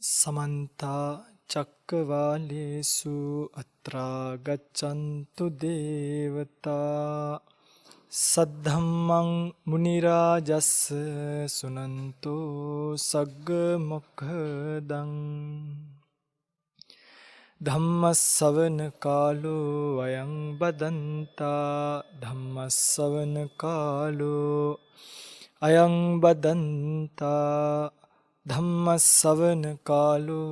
समन्ता चक्रवालेषु अत्रा गच्छन्तु देवता सद्धम्मं मुनिराजस्स सुनन्तो सग्गमुखदं धम्मस्सवन कालो अयं बदन्ता धम्मस्सवन कालो अयं बदन्ता धम्मस्सवन कालो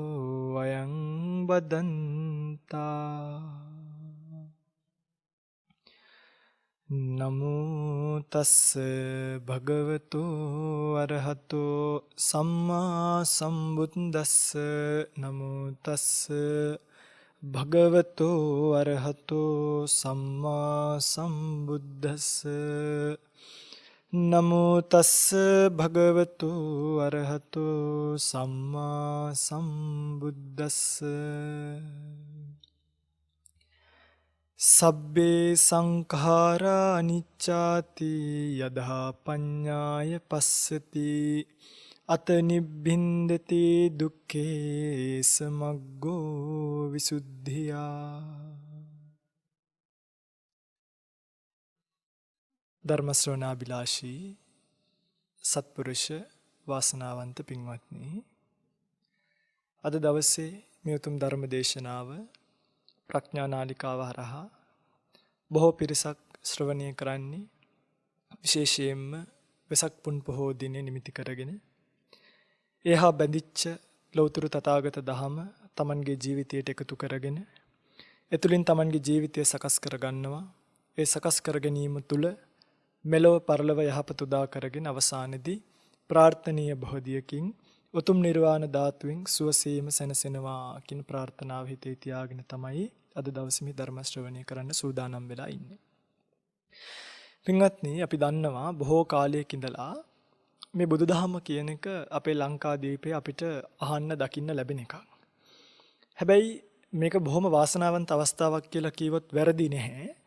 अयं बदन्ता नमो तस्स भगवतो अरहतो सम्मा सम्बुද්දස්ස नमो तस्स भगवतो अरहतो सम्मा सम्बुද්දස්ස नमो तस्स भगवतो अरहतो सम्मा सम्बुද්දස්ස සබ්බේ සංඛාරා අනිච්චාති යදා පඤ්ඤාය පස්සති අත නිබ්බින්දති දුක්ඛේ සමග්ගෝ විසුද්ධියා ධර්ම ශ්‍රවණාබිලාෂී සත්පුරුෂ වාසනාවන්ත පින්වත්නි අද දවසේ මේ උතුම් ධර්ම දේශනාව ප්‍රඥා නාලිකාව හරහා බොහෝ පිරිසක් ශ්‍රවණය කරන්නේ විශේෂයෙන්ම වෙසක් පුන් පොහෝ දිනේ නිමිති කරගෙන එහා බැඳිච්ච ලෞතර තථාගත දහම තමන්ගේ ජීවිතයට එකතු කරගෙන එතුලින් තමන්ගේ ජීවිතය සකස් කරගන්නවා. ඒ සකස් කර ගැනීම තුළ මෙලොව පරලොව යහපත උදා කරගෙන අවසානයේදී ප්‍රාර්ථනීය බෝධියකින් උතුම් නිර්වාණ ධාතුවෙන් සුවසේම සැනසෙනවා කියන ප්‍රාර්ථනාව හිතේ තියාගෙන තමයි අද දවසේ මේ ධර්ම ශ්‍රවණය කරන්න සූදානම් වෙලා ඉන්නේ. පින්වත්නි, අපි දන්නවා බොහෝ කාලයක ඉඳලා මේ බුදුදහම කියන එක අපේ ලංකාදීපේ අපිට අහන්න දකින්න ලැබෙන එකක්. හැබැයි මේක බොහොම වාසනාවන්ත අවස්ථාවක් කියලා කිව්වොත් වැරදි නැහැ.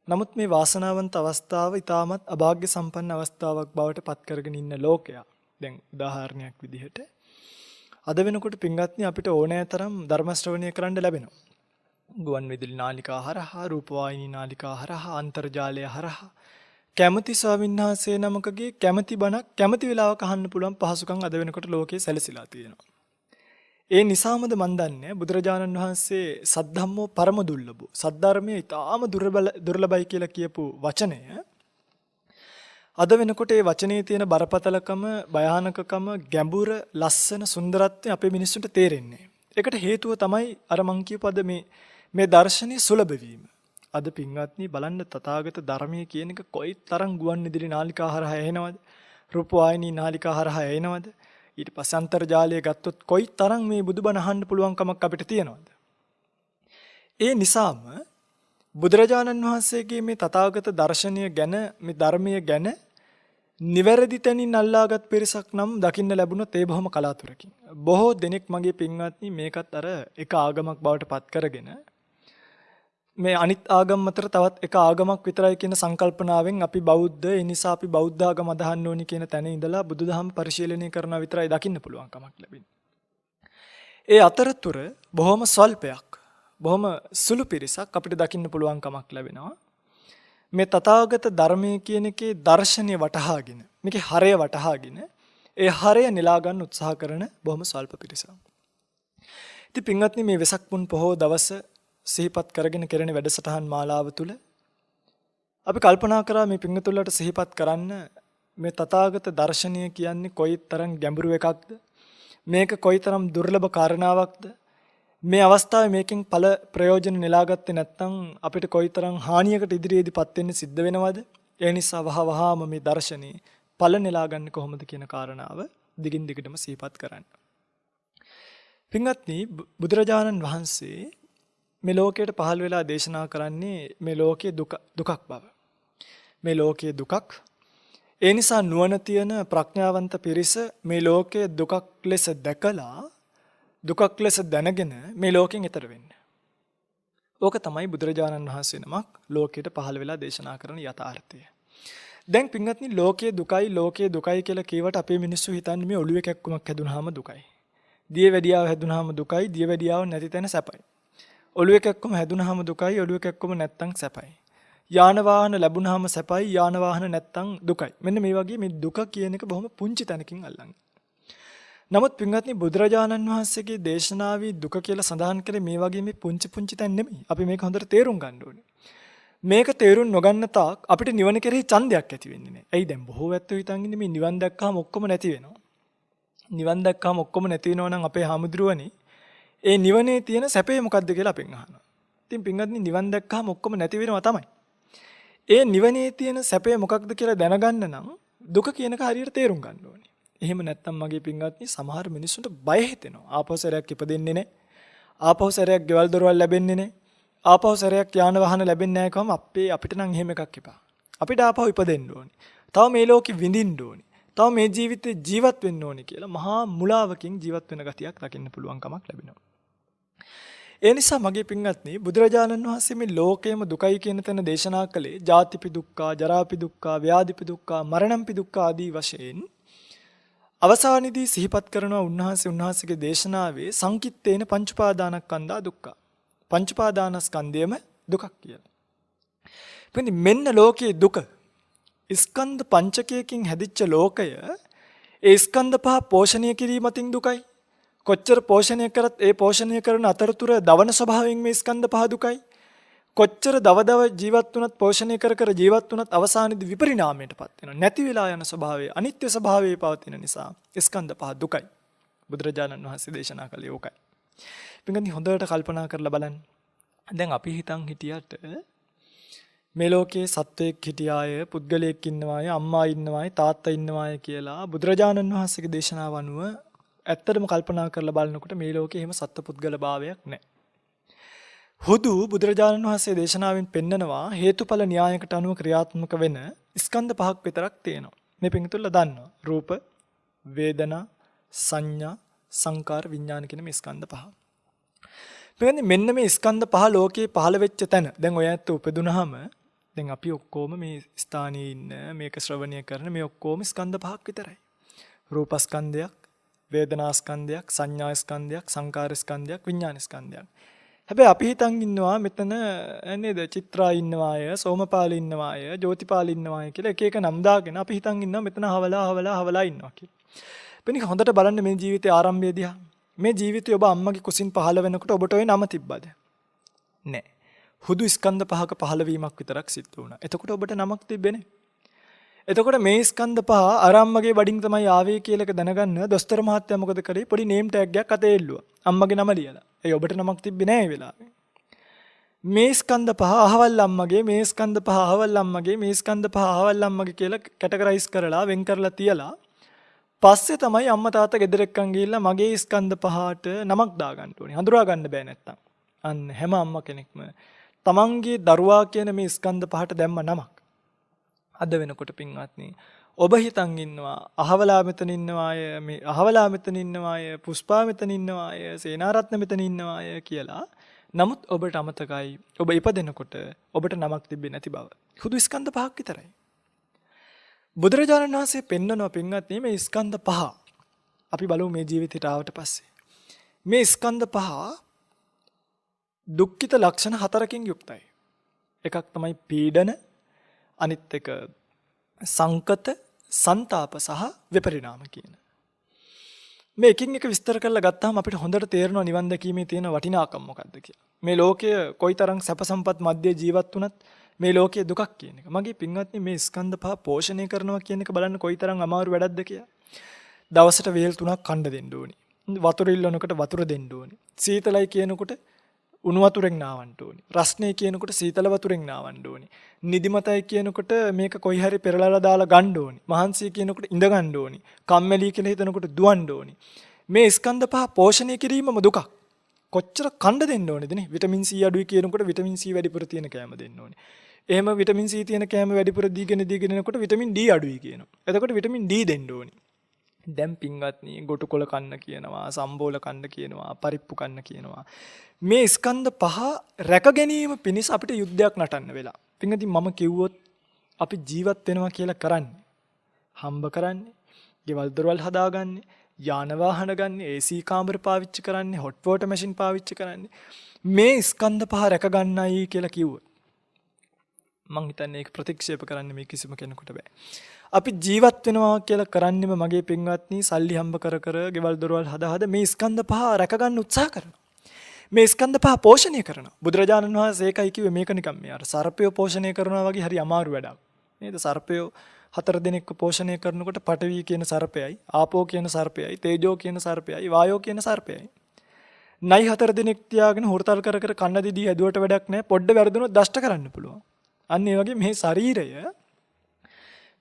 නමුත් මේ වාසනාවන්ත අවස්ථාව ඊටමත් අභාග්‍ය සම්පන්න අවස්ථාවක් බවට පත් කරගෙන ඉන්න ලෝකයා. දැන් උදාහරණයක් විදිහට අද වෙනකොට පින්වත්නි අපිට ඕනෑ තරම් ධර්ම ශ්‍රවණය කරන්න ලැබෙනවා. ගුවන් විදුලි නාලිකා හරහා, රූපවාහිනී නාලිකා හරහා, අන්තර්ජාලය හරහා කැමැති ස්වාමීන් වහන්සේ නමකගේ කැමැති බණක් කැමැති වෙලාවක අහන්න පුළුවන් පහසුකම් අද වෙනකොට ලෝකේ සැලසීලා තියෙනවා. ඒ නිසාමද මන් දන්නේ බුදුරජාණන් වහන්සේ සද්ධම්මෝ පරම දුර්ලභෝ සද්ධර්මයේ ඊටාම දුර්ලභයි කියලා කියපු වචනය අද වෙනකොට ඒ වචනේ තියෙන බරපතලකම, භයානකකම, ගැඹුර, ලස්සන, සුන්දරත්වය අපේ මිනිස්සුන්ට තේරෙන්නේ. ඒකට හේතුව තමයි අර මං කියපු අද මේ දර්ශනීය සුලභ වීම. අද පින්වත්නි බලන්න තථාගත ධර්මයේ කියන එක කොයිතරම් ගුවන් විදුලි නාලිකා හරහා එනවද? රූපවාහිනී නාලිකා හරහා එනවද? ඊට පස්සේ අන්තර්ජාලය ගත්තොත් කොයිතරම් මේ බුදුබණ අහන්න පුළුවන්කමක් අපිට තියෙනවද? ඒ නිසාම බුදුරජාණන් වහන්සේගේ මේ තථාගත දර්ශනය ගැන, මේ ධර්මයේ ගැන නිවැරදි තැනින් අල්ලාගත් පිරිසක් නම් දකින්න ලැබුණොත් ඒ බොහොම කලාතුරකින්. බොහෝ දෙනෙක් මගේ පින්වත්නි මේකත් අර එක ආගමක් බවට පත් කරගෙන මේ අනිත් ආගම් අතර තවත් එක ආගමක් විතරයි කියන සංකල්පනාවෙන් අපි බෞද්ධ, ඒ නිසා අපි බෞද්ධ ආගම අදහන්න ඕනි කියන තැන ඉඳලා බුදුදහම පරිශීලනය කරනවා විතරයි දකින්න පුළුවන් කමක් ලැබෙන්නේ. ඒ අතරතුර බොහොම ස්වල්පයක්, බොහොම සුළු පිරිසක් අපිට දකින්න පුළුවන් කමක් ලැබෙනවා. මේ තථාගත ධර්මයේ කියන එකේ දර්ශනය වටහාගෙන, මේකේ හරය වටහාගෙන, ඒ හරය නෙලා ගන්න උත්සාහ කරන බොහොම ස්වල්ප පිරිසක්. ඉතින් පින්වත්නි මේ වෙසක් පුන් පොහෝ දවස සිහිපත් කරගෙන කෙරෙන වැඩසටහන් මාලාව තුළ අපි කල්පනා කරා මේ පින්වතුන්ලට සිහිපත් කරන්න මේ තථාගත දර්ශනය කියන්නේ කොයිතරම් ගැඹුරු එකක්ද, මේක කොයිතරම් දුර්ලභ කාරණාවක්ද, මේ අවස්ථාවේ මේකෙන් ඵල ප්‍රයෝජන නෙලාගත්තේ නැත්නම් අපිට කොයිතරම් හානියකට ඉදිරියේදීපත් වෙන්න සිද්ධ වෙනවද? ඒ නිසා වහවහාම මේ දර්ශනේ ඵල නෙලා ගන්න කොහොමද කියන කාරණාව දිගින් දිගටම සිහිපත් කරන්න. පින්වත්නි, බුදුරජාණන් වහන්සේ මේ ලෝකයට පහළ වෙලා දේශනා කරන්නේ මේ ලෝකයේ දුකක් බව. මේ ලෝකයේ දුකක්. ඒ නිසා නුවණ තියෙන ප්‍රඥාවන්ත පිරිස මේ ලෝකයේ දුකක් ලෙස දැකලා, දුකක් ලෙස දැනගෙන මේ ලෝකෙන් ඈතර වෙන්න. ඕක තමයි බුදුරජාණන් වහන්සේ නමක් ලෝකයට පහළ වෙලා දේශනා කරන යථාර්ථය. දැන් පින්වත්නි ලෝකයේ දුකයි කියලා කීවට අපේ මිනිස්සු හිතන්නේ මේ ඔළුවේ කැක්කුමක් හැදුනහම දුකයි. දියවැඩියාව හැදුනහම දුකයි, දියවැඩියාව නැති තැන සැපයි. ඔළුව එකක්කම හැදුනහම දුකයි, ඔළුව එකක්කම නැත්තම් සැපයි. යාන වාහන ලැබුණාම සැපයි, යාන වාහන නැත්තම් දුකයි. මෙන්න මේ වගේ මේ දුක කියන එක බොහොම පුංචි තැනකින් අල්ලන්නේ. නමුත් පින්වත්නි බුදුරජාණන් වහන්සේගේ දේශනාවේ දුක කියලා සඳහන් කරේ මේ වගේ මේ පුංචි පුංචි තැන් නෙමෙයි. අපි මේක හොඳට තේරුම් ගන්න ඕනේ. මේක තේරුම් නොගන්න තාක් අපිට නිවන කෙරෙහි ඡන්දයක් ඇති වෙන්නේ නැහැ. ඇයි දැන් බොහෝ ඇත්තෝ හිතන් ඉන්නේ මේ නිවන් දැක්කම ඔක්කොම නැති වෙනවා. නිවන් දැක්කම ඔක්කොම නැති වෙනවා නම් අපේ හාමුදුරුවනේ ඒ නිවනේ තියෙන සැපේ මොකද්ද කියලා අපෙන් අහනවා. ඉතින් පින්වත්නි නිවන් දැක්කම ඔක්කොම නැති වෙනවා තමයි. ඒ නිවනේ තියෙන සැපේ මොකක්ද කියලා දැනගන්න නම් දුක කියනක හරියට තේරුම් ගන්න ඕනේ. එහෙම නැත්නම් මගේ පින්වත්නි සමහර මිනිස්සුන්ට බය හිතෙනවා. ආපහු සැරයක් ඉපදෙන්නේ නැහැ. ආපහු සැරයක් ගෙවල් දොරවල් ලැබෙන්නේ නැහැ. ආපහු සැරයක් යාන වාහන ලැබෙන්නේ නැහැ කවම අපිට නම් එහෙම එකක් එපා. අපිට ආපහු ඉපදෙන්න ඕනේ. තව මේ ලෝකෙ විඳින්න ඕනේ. තව මේ ජීවිතේ ජීවත් වෙන්න ඕනේ කියලා මහා මුලාවකින් ජීවත් වෙන ගතියක් දකින්න පුළුවන් කමක් ලැබෙනවා. ඒ නිසා මගේ පින්වත්නි බුදුරජාණන් වහන්සේ මේ ලෝකයේම දුකයි කියන තැන දේශනා කළේ ජාතිපි දුක්ඛා, ජරාපි දුක්ඛා, ව්‍යාධිපි දුක්ඛා, මරණම්පි දුක්ඛා ආදී වශයෙන් අවසානයේදී සිහිපත් කරනවා උන්වහන්සේගේ දේශනාවේ සංකිට්ඨේන පංච උපාදානස්කන්ධා දුක්ඛ. පංච උපාදානස්කන්ධයම දුකක් කියලා. මෙන්න ලෝකයේ දුක ස්කන්ධ පංචකයකින් හැදිච්ච ලෝකය ඒ ස්කන්ධ පහ පෝෂණය කිරීමකින් දුකයි. කොච්චර පෝෂණය කරත් ඒ පෝෂණය කරන අතරතුර දවන ස්වභාවයෙන් මේ ස්කන්ධ පහ දුකයි. කොච්චර දවදව ජීවත් වුණත් පෝෂණය කර ජීවත් වුණත් අවසානයේදී විපරිණාමයටපත් වෙනවා. නැති වෙලා යන ස්වභාවය, අනිත්‍ය ස්වභාවයේ පවතින නිසා ස්කන්ධ පහ දුකයි. බුදුරජාණන් වහන්සේ දේශනා කළේ ඕකයි. පින්වත්නි හොඳට කල්පනා කරලා බලන්න. දැන් අපි හිතන් හිටියට මේ ලෝකයේ සත්වයක් හිටියාය, පුද්ගලයෙක් ඉන්නවාය, අම්මා ඉන්නවාය, තාත්තා ඉන්නවාය කියලා බුදුරජාණන් වහන්සේගේ දේශනාව අනුව ඇත්තටම කල්පනා කරලා බලනකොට මේ ලෝකේ එහෙම සත්පුද්ගල භාවයක් නැහැ. හුදු බුදුරජාණන් වහන්සේ දේශනාවෙන් පෙන්නනවා හේතුඵල න්‍යායකට අනුව ක්‍රියාත්මක වෙන ස්කන්ධ පහක් විතරක් තියෙනවා. මේ පිටුල්ල දන්නවා. රූප, වේදනා, සංඥා, සංකාර, විඥාන කියන මේ ස්කන්ධ පහ. මෙන්න මේ ස්කන්ධ පහ ලෝකේ පහළ වෙච්ච තැන. දැන් ඔය ඇත්ත උපදුනහම දැන් අපි ඔක්කොම මේ ස්ථානයේ ඉන්න මේක ශ්‍රවණය කරන මේ ඔක්කොම ස්කන්ධ පහක් විතරයි. රූපස්කන්ධයක්, වේදනාස්කන්ධයක්, සංඥාස්කන්ධයක්, සංකාරස්කන්ධයක්, විඥානස්කන්ධයක්. හැබැයි අපි හිතන් ඉන්නවා මෙතන නේද චිත්‍රා ඉන්නවාය, සෝමපාල ඉන්නවාය, ජෝතිපාල ඉන්නවාය කියලා එක එක නම් දාගෙන අපි හිතන් ඉන්නවා මෙතන හවලා ඉන්නවා කියලා. වෙනික හොඳට බලන්න මේ ජීවිතයේ ආරම්භයේදී මේ ජීවිතය ඔබ අම්මගේ කුසින් පහළ වෙනකොට ඔබට ওই නම තිබ්බද? නැහැ. හුදු ස්කන්ධ පහක පහළවීමක් විතරක් සිද්ධ වුණා. එතකොට ඔබට නමක් තිබෙන්නේ. එතකොට මේ ස්කන්ධ පහ අරම්මගේ බඩින් තමයි ආවේ කියලා එක දැනගන්න දොස්තර මහත්තයා මොකද කරේ? පොඩි නේම් ටැග් එකක් අතේ එල්ලුවා. අම්මගේ නම ලියලා. ඒ ඔබට නමක් තිබ්බේ නැහැ ඒ වෙලාවේ. මේ ස්කන්ධ පහ අහවල් අම්මගේ, මේ ස්කන්ධ පහ අහවල් අම්මගේ, මේ ස්කන්ධ පහ අහවල් අම්මගේ කියලා කැටගරයිස් කරලා වෙන් කරලා තියලා පස්සේ තමයි අම්මා තාත්තා ගෙදර එක්කන් ගිහිල්ලා මගේ ස්කන්ධ පහට නමක් දාගන්න ඕනේ. හඳුනා ගන්න බෑ නැත්තම්. අන්න හැම අම්මා කෙනෙක්ම තමන්ගේ දරුවා කියන මේ ස්කන්ධ පහට දැම්ම නමක්. අද වෙනකොට පින්වත්නි ඔබ හිතන් ඉන්නවා අහවලා මෙතන ඉන්නවාය, මේ අහවලා මෙතන ඉන්නවාය, පුෂ්පා මෙතන ඉන්නවාය, සේනාරත්න මෙතන ඉන්නවාය කියලා. නමුත් ඔබට අමතකයි ඔබ ඉපදෙනකොට ඔබට නමක් තිබෙන්නේ නැති බව. හුදු ස්කන්ධ පහක් විතරයි. බුදුරජාණන් වහන්සේ පෙන්වනවා පින්වත්නි මේ ස්කන්ධ පහ අපි බලමු මේ ජීවිතයට ආවට පස්සේ. මේ ස්කන්ධ පහ දුක්ඛිත ලක්ෂණ හතරකින් යුක්තයි. එකක් තමයි පීඩන, අනිත් එක සංකත, ਸੰతాප සහ විපරිණාම කියන. මේ එකින් එක විස්තර කරලා ගත්තාම අපිට හොඳට තේරෙනවා නිවන් දැකීමේ තියෙන වටිනාකම මොකක්ද කියලා. මේ ලෝකය කොයිතරම් සැප සම්පත් මැද්දේ ජීවත් වුණත් මේ ලෝකයේ දුකක් කියන එක. මගේ පින්වත්නි මේ ස්කන්ධ පහ පෝෂණය කරනවා කියන එක බලන්න කොයිතරම් අමාරු වැඩක්ද කියලා. දවසට වේල් 3ක් කන්න දෙන්න ඕනි. වතුර ඉල්ලනකොට වතුර දෙන්න ඕනි. සීතලයි කියනකොට උණු වතුරෙන් නාවන්න ඕනි. රස්නේ කියනකොට සීතල වතුරෙන් නාවන්න ඕනි. නිදිමතයි කියනකොට මේක කොයි හරි පෙරලලා දාලා ගන්න ඕනි. මහන්සිය කියනකොට ඉඳ ගන්න ඕනි. කම්මැලි කියලා හිතනකොට දුවන්න ඕනි. මේ ස්කන්ධ පහ පෝෂණය කිරීමම දුකක්. කොච්චර කන්න දෙන්න ඕනේද නේ? විටමින් C අඩුයි කියනකොට විටමින් C වැඩිපුර තියෙන කෑම දෙන්න ඕනේ. එහෙම විටමින් C තියෙන කෑම වැඩිපුර දීගෙන එනකොට විටමින් D අඩුයි කියනවා. එතකොට විටමින් D දෙන්න ඕනේ. දැන් පින්වත්නි ගොටුකොළ කන්න කියනවා, සම්බෝල කන්න කියනවා, පරිප්පු කන්න කියනවා. මේ ස්කන්ධ පහ රැක ගැනීම පිණිස අපිට යුද්ධයක් නටන්න වෙලා. පින්වත්නි මම කිව්වොත් අපි ජීවත් වෙනවා කියලා කරන්නේ. හම්බ කරන්නේ, ගෙවල් දොරවල් හදාගන්නේ, යාන වාහන ගන්න, AC කාමර පාවිච්චි කරන්නේ, hot water machine පාවිච්චි කරන්නේ. මේ ස්කන්ධ පහ රැක ගන්නයි කියලා කිව්වොත් මං හිතන්නේ ඒක ප්‍රතික්ෂේප කරන්න මේ කිසිම කෙනෙකුට බෑ. අපි ජීවත් වෙනවා කියලා කරන්නෙම මගේ පින්වත්නි සල්ලි හම්බ කර කර, ගෙවල් දොරවල් හදා මේ ස්කන්ධ පහ රැක ගන්න උත්සාහ කරනවා. මේ ස්කන්ධ පහ පෝෂණය කරනවා. බුදුරජාණන් වහන්සේ ඒකයි කිව්වේ මේක නිකන් මේ අර සර්පය පෝෂණය කරනවා වගේ හරි අමාරු වැඩක්. නේද? සර්පය 4 දෙනෙක්ව පෝෂණය කරනකොට පඨවි කියන සර්පයයි, ආපෝ කියන සර්පයයි, තේජෝ කියන සර්පයයි, වායෝ කියන සර්පයයි. නයි 4 දෙනෙක් තියාගෙන හොරතල් කර කර කන්න දිදී හැදුවට වැඩක් නැහැ. පොඩ්ඩ වැරදුනොත් දෂ්ට කරන්න පුළුවන්. අන්න ඒ වගේ මේ ශරීරය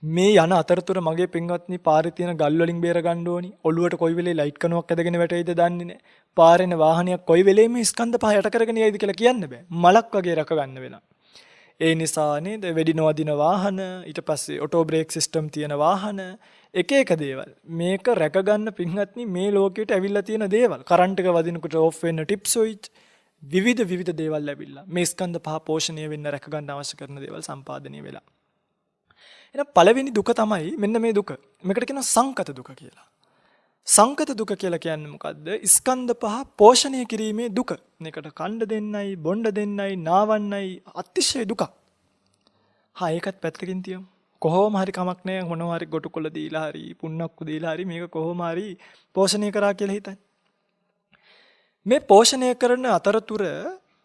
මේ යන අතරතුර මගේ පින්වත්නි පාරේ තියෙන ගල් වලින් බේර ගන්න ඕනි. ඔළුවට කොයි වෙලේ ලයිට් කනුවක් ඇදගෙන වැටෙයිද දන්නේ නැහැ. පාරේන වාහනයක් කොයි වෙලේ මේ ස්කන්ධ පහ යට කරගෙන යයිද කියලා කියන්න බෑ. මලක් වගේ රක ගන්න වෙනවා. ඒ නිසා නේද වෙඩි නොවදින වාහන, ඊට පස්සේ ඔටෝ බ්‍රේක් සිස්ටම් තියෙන වාහන, එක දේවල්. මේක රැක ගන්න පින්වත්නි මේ ලෝකෙට ඇවිල්ලා තියෙන දේවල්. කරන්ට් එක වදිනකොට ඕෆ් වෙන ටිප් ස්විච්, විවිධ දේවල් ලැබිලා මේ ස්කන්ධ පහ පෝෂණය වෙන්න රැක ගන්න අවශ්‍ය කරන දේවල් සම්පාදනය වෙලා. එහෙනම් පළවෙනි දුක තමයි මෙන්න මේ දුක. මේකට කියනවා සංකත දුක කියලා. සංකත දුක කියලා කියන්නේ මොකද්ද? ස්කන්ධ පහ පෝෂණය කිරීමේ දුක. මේකට කණ්ඩ දෙන්නයි, බොණ්ඩ දෙන්නයි, නාවන්නයි අතිශය දුකක්. ඒකත් පැත්තකින් තියමු. කොහොම හරි කමක් නැහැ. මොනවා හරි ගොටුකොළ දීලා හරි, පුන්නක්කු දීලා හරි මේක කොහොම හරි පෝෂණය කරා කියලා හිතන්නේ. මේ පෝෂණය කරන අතරතුර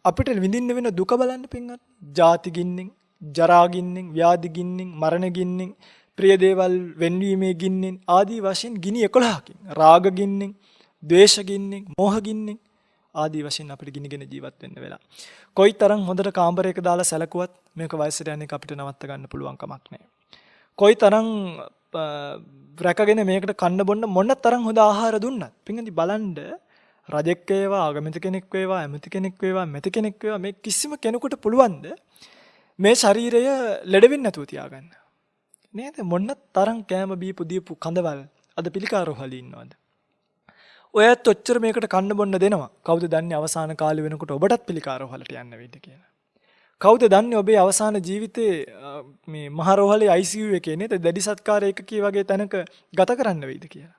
අපිට විඳින්න වෙන දුක බලන්න පින්වත්. ජාති ගින්නෙන්, ජරා ගින්නෙන්, ව්‍යාධි ගින්නෙන්, මරණ ගින්නෙන්, ප්‍රිය දේවල් වෙන්වීමේ ගින්නෙන් ආදී වශයෙන් ගිනි 11කින්, රාග ගින්නෙන්, ද්වේෂ ගින්නෙන්, මෝහ ගින්නෙන් ආදී වශයෙන් අපිට ගිනිගෙන ජීවත් වෙන්න වෙලා. කොයිතරම් හොඳට කාමරයක දාලා සැලකුවත් මේක වයසට යන එක අපිට නවත්ත ගන්න පුළුවන් කමක් නැහැ. කොයිතරම් රැකගෙන මේකට කන්න බොන්න මොන තරම් හොඳ ආහාර දුන්නත් පින්වත්නි බලන්න රජෙක් වේවා, ආගමික කෙනෙක් වේවා, ඇමති කෙනෙක් වේවා, මෙති කෙනෙක් වේවා මේ කිසිම කෙනෙකුට පුළුවන්ද මේ ශරීරය ලෙඩ වෙන්නේ නැතුව තියාගන්න? නේද? මොන තරම් කෑම බීපු දීපු කඳවල් අද පිළිකාරෝහලේ ඉන්නවද? ඔයත් ඔච්චර මේකට කන්න බොන්න දෙනවා. කවුද දන්නේ අවසාන කාලේ වෙනකොට ඔබටත් පිළිකාරෝහලට යන්න වෙයිද කියලා? කවුද දන්නේ ඔබේ අවසාන ජීවිතේ මේ මහරෝහලේ ICU එකේ නේද දැඩි සත්කාර ඒකකී වගේ තැනක ගත කරන්න වෙයිද කියලා?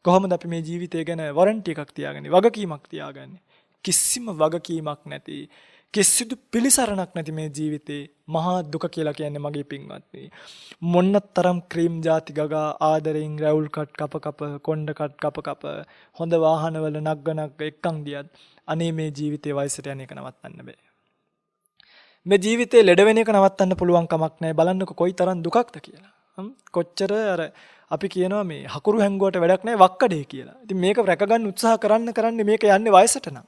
කොහොමද අපි මේ ජීවිතය ගැන වරන්ටි එකක් තියාගන්නේ, වගකීමක් තියාගන්නේ? කිසිම වගකීමක් නැති, කිසිදු පිළිසරණක් නැති මේ ජීවිතේ මහා දුක කියලා කියන්නේ මගේ පින්වත්නි. මොන්නතරම් ක්‍රීම් ಜಾති ගගා ආදරෙන් රැවුල් කට් කප කොණ්ඩ කට් කප හොඳ වාහනවල නග්ගනක් එක්කන් ගියත් අනේ මේ ජීවිතේ වයසට යන එක නවත්තන්න බෑ. මේ ජීවිතේ ලෙඩ වෙන එක නවත්තන්න පුළුවන් කමක් නැහැ. බලන්නකො කොයිතරම් දුකක්ද කියලා. කොච්චර අර අපි කියනවා මේ හකුරු හැංගුවට වැඩක් නැහැ වක්කඩේ කියලා. ඉතින් මේක රැක ගන්න උත්සාහ කරන්නේ මේක යන්නේ වයසට නම්.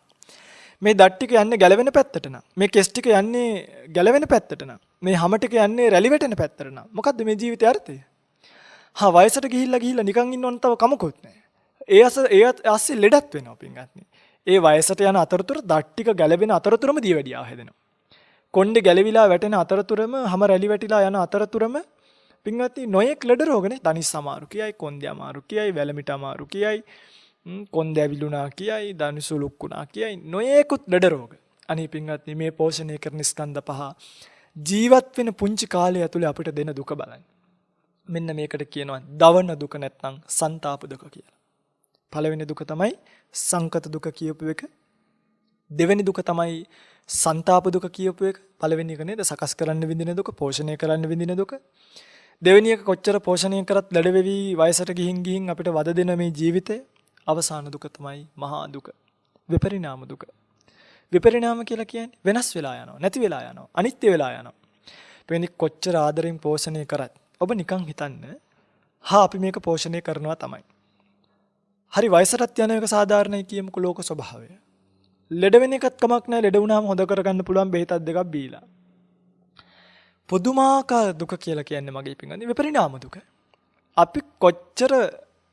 මේ දත් ටික යන්නේ ගැලවෙන පැත්තට නම්. මේ කෙස් ටික යන්නේ ගැලවෙන පැත්තට නම්. මේ හැම ටික යන්නේ රැලි වැටෙන පැත්තට නම්. මොකද්ද මේ ජීවිතයේ අර්ථය? වයසට ගිහිල්ලා නිකන් ඉන්නවනම් තව කමකුත් නැහැ. ඒ අස්සේ ලෙඩක් වෙනවා පින්වත්නි. ඒ වයසට යන අතරතුර දත් ටික ගැලවෙන අතරතුරම දියවැඩියා හැදෙනවා. කොණ්ඩේ ගැලවිලා වැටෙන අතරතුරම හැම රැලි වැටිලා යන අතරතුරම පින්වත්නි නොයෙක් ලෙඩ රෝගනේ. තනිස් අමාරු කියයි, කොන්දේ අමාරු කියයි, වැලමිට අමාරු කියයි, කොන්දේ ඇවිලුණා කියයි, දනිසු ලුක්කුණා කියයි, නොයෙකුත් ලෙඩ රෝග. අනේ පින්වත්නි මේ පෝෂණය කරන ස්කන්ධ පහ ජීවත් වෙන පුංචි කාලය ඇතුලේ අපිට දෙන දුක බලන්න. මෙන්න මේකට කියනවා දවන දුක නැත්නම් ਸੰతాප දුක කියලා. පළවෙනි දුක තමයි සංකත දුක කියපු එක. දෙවෙනි දුක තමයි ਸੰతాප දුක කියපු එක. පළවෙනි එක නේද සකස් කරන්න විඳින දුක, පෝෂණය කරන්න විඳින දුක. දෙවෙනි එක කොච්චර පෝෂණය කරත් ලෙඩ වෙවි වයසට ගිහින් අපිට වද දෙන මේ ජීවිතේ අවසාන දුක තමයි මහා දුක. විපරිණාම දුක. විපරිණාම කියලා කියන්නේ වෙනස් වෙලා යනවා, නැති වෙලා යනවා, අනිත්‍ය වෙලා යනවා. වෙනි කොච්චර ආදරෙන් පෝෂණය කරත් ඔබ නිකන් හිතන්න අපි මේක පෝෂණය කරනවා තමයි. හරි වයසටත් යන එක සාධාරණයි කියමුකෝ ලෝක ස්වභාවය. ලෙඩ වෙන එකත් කමක් නැහැ. ලෙඩ වුණාම හොද කරගන්න පුළුවන් බෙහෙතක් දෙකක් බීලා. පුදුමාකාර දුක කියලා කියන්නේ මගේ පිංගන්නේ විපරිණාම දුක. අපි කොච්චර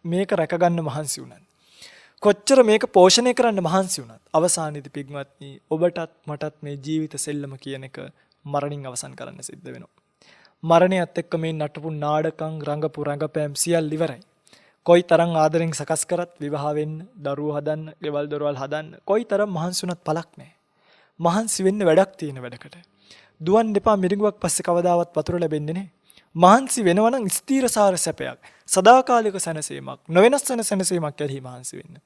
මේක රැක ගන්න මහන්සි වුණත්, කොච්චර මේක පෝෂණය කරන්න මහන්සි වුණත් අවසානයේදී පිංගවත්නි ඔබටත් මටත් මේ ජීවිත සෙල්ලම කියන එක මරණින් අවසන් කරන්න සිද්ධ වෙනවා. මරණයත් එක්ක මේ නටපු නාඩකම් රංගපු රංගපෑම් සියල්ල ඉවරයි. කොයි තරම් ආදරෙන් සකස් කරත් විවාහ වෙන්න, දරුවෝ හදන්න, ගෙවල් දොරවල් හදන්න කොයි තරම් මහන්සි වුණත් පළක් නැහැ. මහන්සි වෙන්න වැඩක් තියෙන වැඩකට. දුවන් දෙපා මිරිඟුවක් පස්සේ කවදාවත් වතුර ලැබෙන්නේ නැහැ. මහන්සි වෙනවා නම් ස්ථීරසාර සැපයක්, සදාකාලික සැනසීමක්, නොවෙනස් වෙන සැනසීමක් ඇති මහන්සි වෙන්න.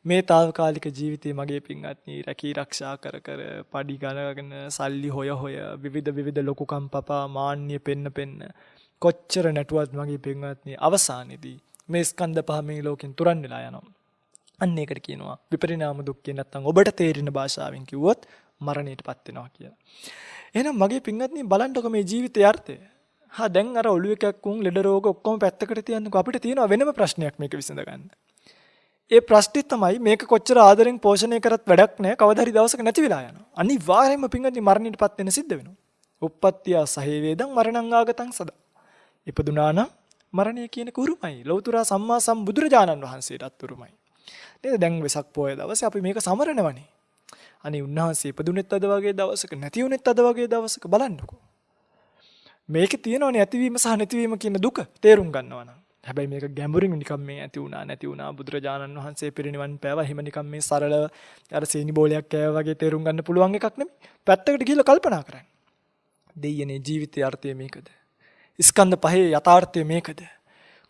මේ తాවකාලික ජීවිතේ මගේ පින්වත්නි රැකී ආරක්ෂා කර පඩි ගණගෙන සල්ලි හොය විවිධ ලොකුකම් පපා මාන්නය පෙන්න කොච්චර නැටුවත් මගේ පින්වත්නි අවසානයේදී මේ ස්කන්ධ පහ මේ ලෝකෙන් තුරන් වෙලා යනවා. අන්න ඒකට කියනවා විපරිණාම දුක්ඛය, නැත්නම් ඔබට තේරෙන භාෂාවෙන් කිව්වොත් මරණයටපත් වෙනවා කියලා. එහෙනම් මගේ පින්වත්නි බලන්නකො මේ ජීවිතයේ අර්ථය. දැන් අර ඔළුව එකක් වුන් ලෙඩ රෝග ඔක්කොම පැත්තකට තියන්නකො අපිට තියෙනවා වෙනම ප්‍රශ්නයක් මේක විසඳ ගන්න. ඒ ප්‍රශ්නේ තමයි මේක කොච්චර ආදරෙන් පෝෂණය කරත් වැඩක් නැහැ, කවදා හරි දවසක නැති වෙලා යනවා. අනිවාර්යයෙන්ම පින්වත්නි මරණයටපත් වෙන්න සිද්ධ වෙනවා. උප්පත්තිය සහේ වේදං මරණං ආගතං සදා. ඉපදුනා නම් මරණය කියන කුරුමයි. ලෞතර සම්මා සම්බුදුරජාණන් වහන්සේටත් උරුමයි. නේද? දැන් වෙසක් පොය දවසේ අපි මේක සමරනවනේ. අනේ උන්වහන්සේ ඉපදුනෙත් අද වගේ දවසක, නැති වුනෙත් අද වගේ දවසක බලන්නකෝ. මේකේ තියෙනවනේ ඇතිවීම සහ නැතිවීම කියන දුක තේරුම් ගන්නවා නම්. හැබැයි මේක ගැඹුරින් නිකම් මේ ඇති වුණා නැති වුණා බුදුරජාණන් වහන්සේ පිරිනිවන් පෑවා හිම නිකම් මේ සරල අර සීනි බෝලයක් කෑවා වගේ තේරුම් ගන්න පුළුවන් එකක් නෙමෙයි. පැත්තකට ගිහිල්ලා කල්පනා කරන්න. දෙයනේ ජීවිතයේ අර්ථය මේකද? ස්කන්ධ පහේ යථාර්ථය මේකද?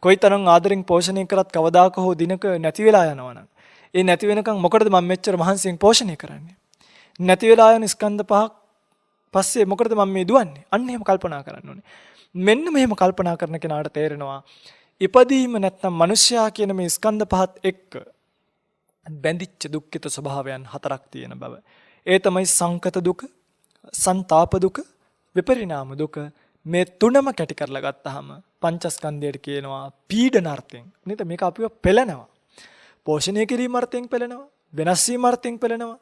කොයිතරම් ආදරෙන් පෝෂණය කරත් කවදාක හෝ දිනක නැති වෙලා යනවනම් ඒ නැති වෙනකන් මොකටද මම මෙච්චර මහන්සියෙන් පෝෂණය කරන්නේ? නැති වෙලා යන ස්කන්ධ පහක් පස්සේ මොකටද මම මේ දුවන්නේ? අන්න එහෙම කල්පනා කරන්න ඕනේ. මෙන්න මෙහෙම කල්පනා කරන කෙනාට තේරෙනවා ඉපදීම නැත්නම් මිනිස්යා කියන මේ ස්කන්ධ පහත් එක්ක බැඳිච්ච දුක්ඛිත ස්වභාවයන් හතරක් තියෙන බව. ඒ තමයි සංකත දුක, සංతాප දුක, විපරිණාම දුක. මේ තුනම කැටි කරලා ගත්තාම පංචස්කන්ධයට කියනවා පීඩනාර්ථයෙන්. නේද? මේක අපිව පෙළනවා. පෝෂණය කිරීම අර්ථයෙන් පෙළනවා, වෙනස් වීම අර්ථයෙන් පෙළනවා,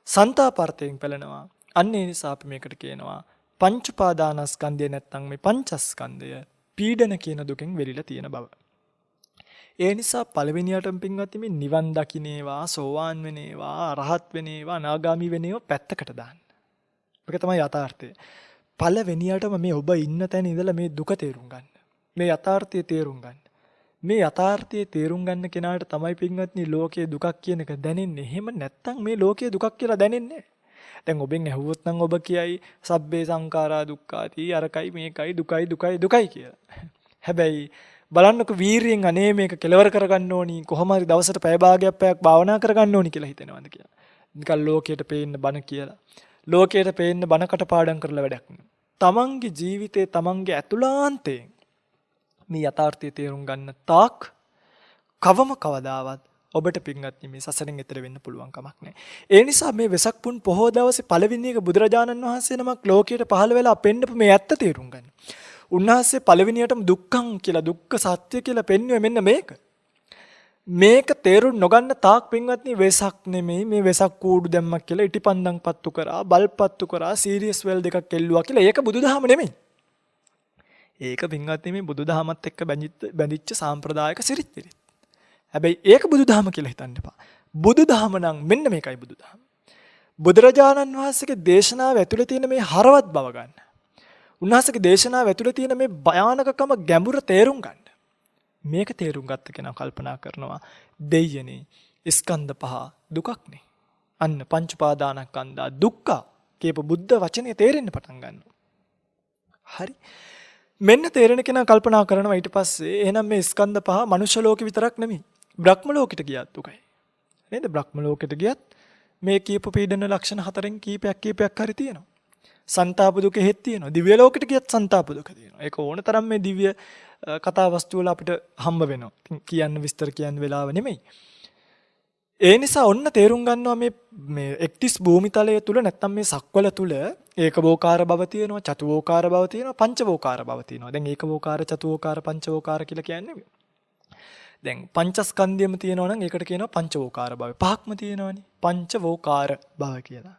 සංతాපාර්ථයෙන් පෙළනවා. අන්න ඒ නිසා අපි මේකට කියනවා පංච උපාදානස්කන්ධය නැත්නම් මේ පංචස්කන්ධය පීඩන කියන දුකෙන් වෙලිලා තියෙන බව. ඒ නිසා පළවෙනියටම පින්වත්නි මේ නිවන් දකින්නේවා, සෝවාන් වෙනේවා, රහත් වෙනේවා, අනාගාමී වෙනේවා පැත්තකට දාන්න. ඒක තමයි යථාර්ථය. පළවෙනියටම මේ ඔබ ඉන්න තැන ඉඳලා මේ දුක තේරුම් ගන්න. මේ යථාර්ථය තේරුම් ගන්න. මේ යථාර්ථය තේරුම් ගන්න කෙනාට තමයි පින්වත්නි ලෝකයේ දුකක් කියන එක දැනෙන්නේ. එහෙම නැත්නම් මේ ලෝකයේ දුකක් කියලා දැනෙන්නේ නැහැ. දැන් ඔබෙන් ඇහුවොත් නම් ඔබ කියයි සබ්බේ සංඛාරා දුක්ඛාති අරකයි මේකයි දුකයි කියලා. හැබැයි බලන්නකො වීරියෙන් අනේ මේක කෙලවර කරගන්න ඕනි, කොහොම හරි දවසට පැය භාගයක් පැයක් භාවනා කරගන්න ඕනි කියලා හිතනවාද කියලා. නිකන් ලෝකයට පේන්න බන කියලා. ලෝකයට පේන්න බන කටපාඩම් කරලා වැඩක් නෑ. තමන්ගේ ජීවිතේ තමන්ගේ ඇතුළාන්තයෙන් මේ යථාර්ථය තේරුම් ගන්න තාක් කවදාවත් ඔබට පින්වත්නි මේ සසරෙන් එතර වෙන්න පුළුවන් කමක් නැහැ. ඒ නිසා මේ වෙසක් පුන් පොහොව දවසේ පළවෙනි එක බුදුරජාණන් වහන්සේ නමක් ලෝකයට පහළ වෙලා පෙන්නපු මේ ඇත්ත තේරුම් ගන්න. උන්වහන්සේ පළවෙනියටම දුක්ඛං කියලා දුක්ඛ සත්‍ය කියලා පෙන්වුවේ මෙන්න මේක. මේක තේරුම් නොගන්න තාක් පින්වත්නි වෙසක් නෙමෙයි මේ වෙසක් කූඩු දැම්මක් කියලා ඉටිපන්දම් පත්තු කරා, බල්පත්තු කරා, සීරියස් වෙල් දෙකක් එල්ලුවා කියලා ඒක බුදුදහම නෙමෙයි. ඒක පින්වත්නි මේ බුදුදහමත් එක්ක බැඳිච්ච සාම්ප්‍රදායික සිරිත්. හැබැයි ඒක බුදුදහම කියලා හිතන්න එපා. බුදුදහම නම් මෙන්න මේකයි බුදුදහම. බුදුරජාණන් වහන්සේගේ දේශනාව ඇතුළේ තියෙන මේ හරවත් බව ගන්න. උන්වහන්සේගේ දේශනාව ඇතුළේ තියෙන මේ භයානකකම ගැඹුර තේරුම් ගන්න. මේක තේරුම් ගත්ත කෙනා කල්පනා කරනවා දෙයයනේ ස්කන්ධ පහ දුකක් නේ. අන්න පංච උපාදානස්කන්ධා දුක්ඛ කියපු බුද්ධ වචනේ තේරෙන්න පටන් ගන්නවා. හරි. මෙන්න තේරෙන කෙනා කල්පනා කරනවා ඊට පස්සේ එහෙනම් මේ ස්කන්ධ පහ මනුෂ්‍ය ලෝකෙ විතරක් නෙමෙයි. බ්‍රහ්ම ලෝකෙට ගියත් දුකයි. නේද? බ්‍රහ්ම ලෝකෙට ගියත් මේ කියපු පීඩන ලක්ෂණ හතරෙන් කීපයක් හරි තියෙනවා. සංతాප දුක හේත් තියෙනවා. දිව්‍ය ලෝකෙට ගියත් සංతాප දුක තියෙනවා. ඒක ඕන තරම් මේ දිව්‍ය කතා වස්තු වල අපිට හම්බ වෙනවා. කියන්න විස්තර කියන්න වෙලාව නෙමෙයි. ඒ නිසා ඔන්න තේරුම් ගන්නවා මේ එක්ටිස් භූමිතලය තුල නැත්තම් මේ සක්වල තුල ඒකවෝකාර බව තියෙනවා, චතුවෝකාර බව තියෙනවා, පංචවෝකාර බව තියෙනවා. දැන් ඒකවෝකාර, චතුවෝකාර, පංචවෝකාර කියලා කියන්නේ දැන් පංචස්කන්ධයම තියෙනවා නම් ඒකට කියනවා පංචවෝකාර භව. පහක්ම තියෙනවනේ. පංචවෝකාර භව කියලා.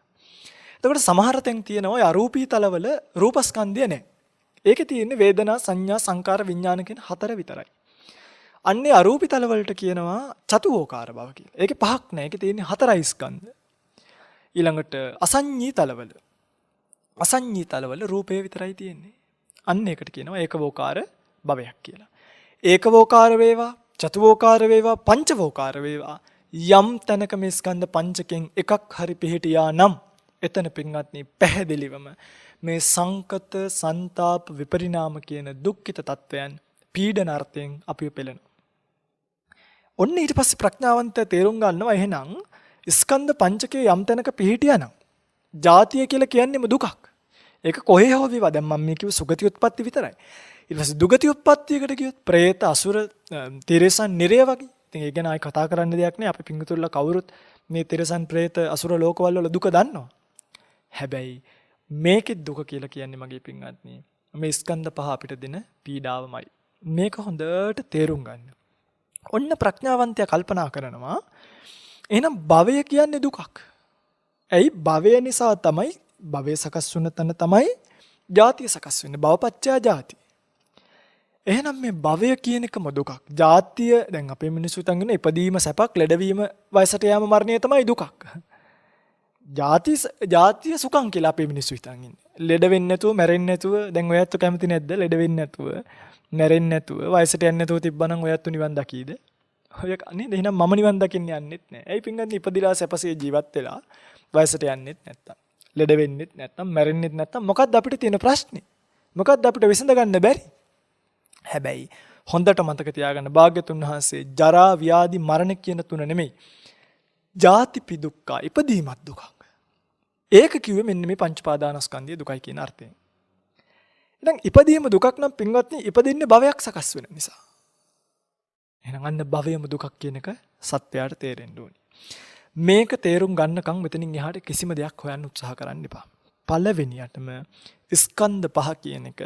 එතකොට සමහර තැන් තියෙනවා ඔය අරූපී තලවල රූපස්කන්ධය නැහැ. ඒකේ තියෙන්නේ වේදනා, සංඥා, සංකාර, විඥාන කියන හතර විතරයි. අන්නේ අරූපී තලවලට කියනවා චතුවෝකාර භව කියලා. ඒකේ පහක් නැහැ. ඒකේ තියෙන්නේ හතරයි ස්කන්ධ. ඊළඟට අසඤ්ඤී තලවල. අසඤ්ඤී තලවල රූපේ විතරයි තියෙන්නේ. අන්න ඒකට කියනවා ඒකවෝකාර භවයක් කියලා. ඒකවෝකාර වේවා, චතුවෝකාර වේවා, පංචවෝකාර වේවා යම් තැනක මේ ස්කන්ධ පංචකෙන් එකක් හරි පිහිටියා නම් එතන පින්වත්නි පැහැදිලිවම මේ සංකත ਸੰతాප විපරිණාම කියන දුක්ඛිත තත්වයන් පීඩන අර්ථයෙන් අපිව පෙළෙනවා. ඔන්න ඊට පස්සේ ප්‍රඥාවන්තය තේරුම් ගන්නවා එහෙනම් ස්කන්ධ පංචකයේ යම් තැනක පිහිටියා නම් ජාතිය කියලා කියන්නේම දුකක්. ඒක කොහේ හෝ වේවා. දැන් මම මේ කිව්ව සුගති උත්පත්ති විතරයි. ඊට පස්සේ දුගති උත්පත්තියකට කියොත් പ്രേත අසුර තිරසන් නිරය වගේ. ඉතින් ඒ ගැන ආයි කතා කරන්න දෙයක් නෑ. අපි පිංගුතුල්ලා කවුරුත් මේ තිරසන් പ്രേත අසුර ලෝකවල වල දුක දන්නවා. හැබැයි මේකේ දුක කියලා කියන්නේ මගේ පිංගත්නි මේ ස්කන්ධ පහ අපිට දෙන පීඩාවමයි. මේක හොඳට තේරුම් ගන්න. ඔන්න ප්‍රඥාවන්තයා කල්පනා කරනවා එහෙනම් භවය කියන්නේ දුකක්. ඇයි භවය නිසා තමයි භවය සකස් වුණ තැන තමයි ජාතිය සකස් වෙන්නේ. භවපච්චය ජාති. එහෙනම් මේ භවය කියන එකම දුකක්. ජාතිය දැන් අපේ මිනිස්සු හිතන් ඉන්න ඉපදීම සැපක්, ලෙඩවීම වයසට යාම මරණය තමයි දුකක්. ජාතිය සුඛං කියලා අපේ මිනිස්සු හිතන් ඉන්නේ. ලෙඩ වෙන්නේ නැතුව, මැරෙන්නේ නැතුව දැන් ඔයත් කැමති නැද්ද? ලෙඩ වෙන්නේ නැතුව, මැරෙන්නේ නැතුව, වයසට යන්නේ නැතුව තිබ්බනම් ඔයත් නිවන් දකීද? ඔය නේද? එහෙනම් මම නිවන් දකින්න යන්නෙත් නැහැ. ඇයි පින්ගන්නේ ඉපදිලා සැපසේ ජීවත් වෙලා වයසට යන්නෙත් නැත්තම්, ලෙඩ වෙන්නෙත් නැත්තම්, මැරෙන්නෙත් නැත්තම් මොකක්ද අපිට තියෙන ප්‍රශ්නේ? මොකක්ද අපිට විසඳ ගන්න බැරි? හැබැයි හොඳට මතක තියාගන්න භාග්‍යතුන් වහන්සේ ජරා ව්‍යාධි මරණ කියන තුන නෙමෙයි. ජාතිපි දුක්ඛ ඉපදීමත් දුකක්. ඒක කිව්වේ මෙන්න මේ පංච පාදානස්කන්ධය දුකයි කියන අර්ථයෙන්. එහෙනම් ඉපදීම දුකක් නම් පින්වත්නි ඉපදින්නේ භවයක් සකස් වෙන නිසා. එහෙනම් අන්න භවයම දුකක් කියන එක සත්‍යයට තේරෙන්න ඕනි. මේක තේරුම් ගන්නකම් මෙතනින් එහාට කිසිම දෙයක් හොයන්න උත්සාහ කරන්න එපා. පළවෙනියටම ස්කන්ධ පහ කියන එක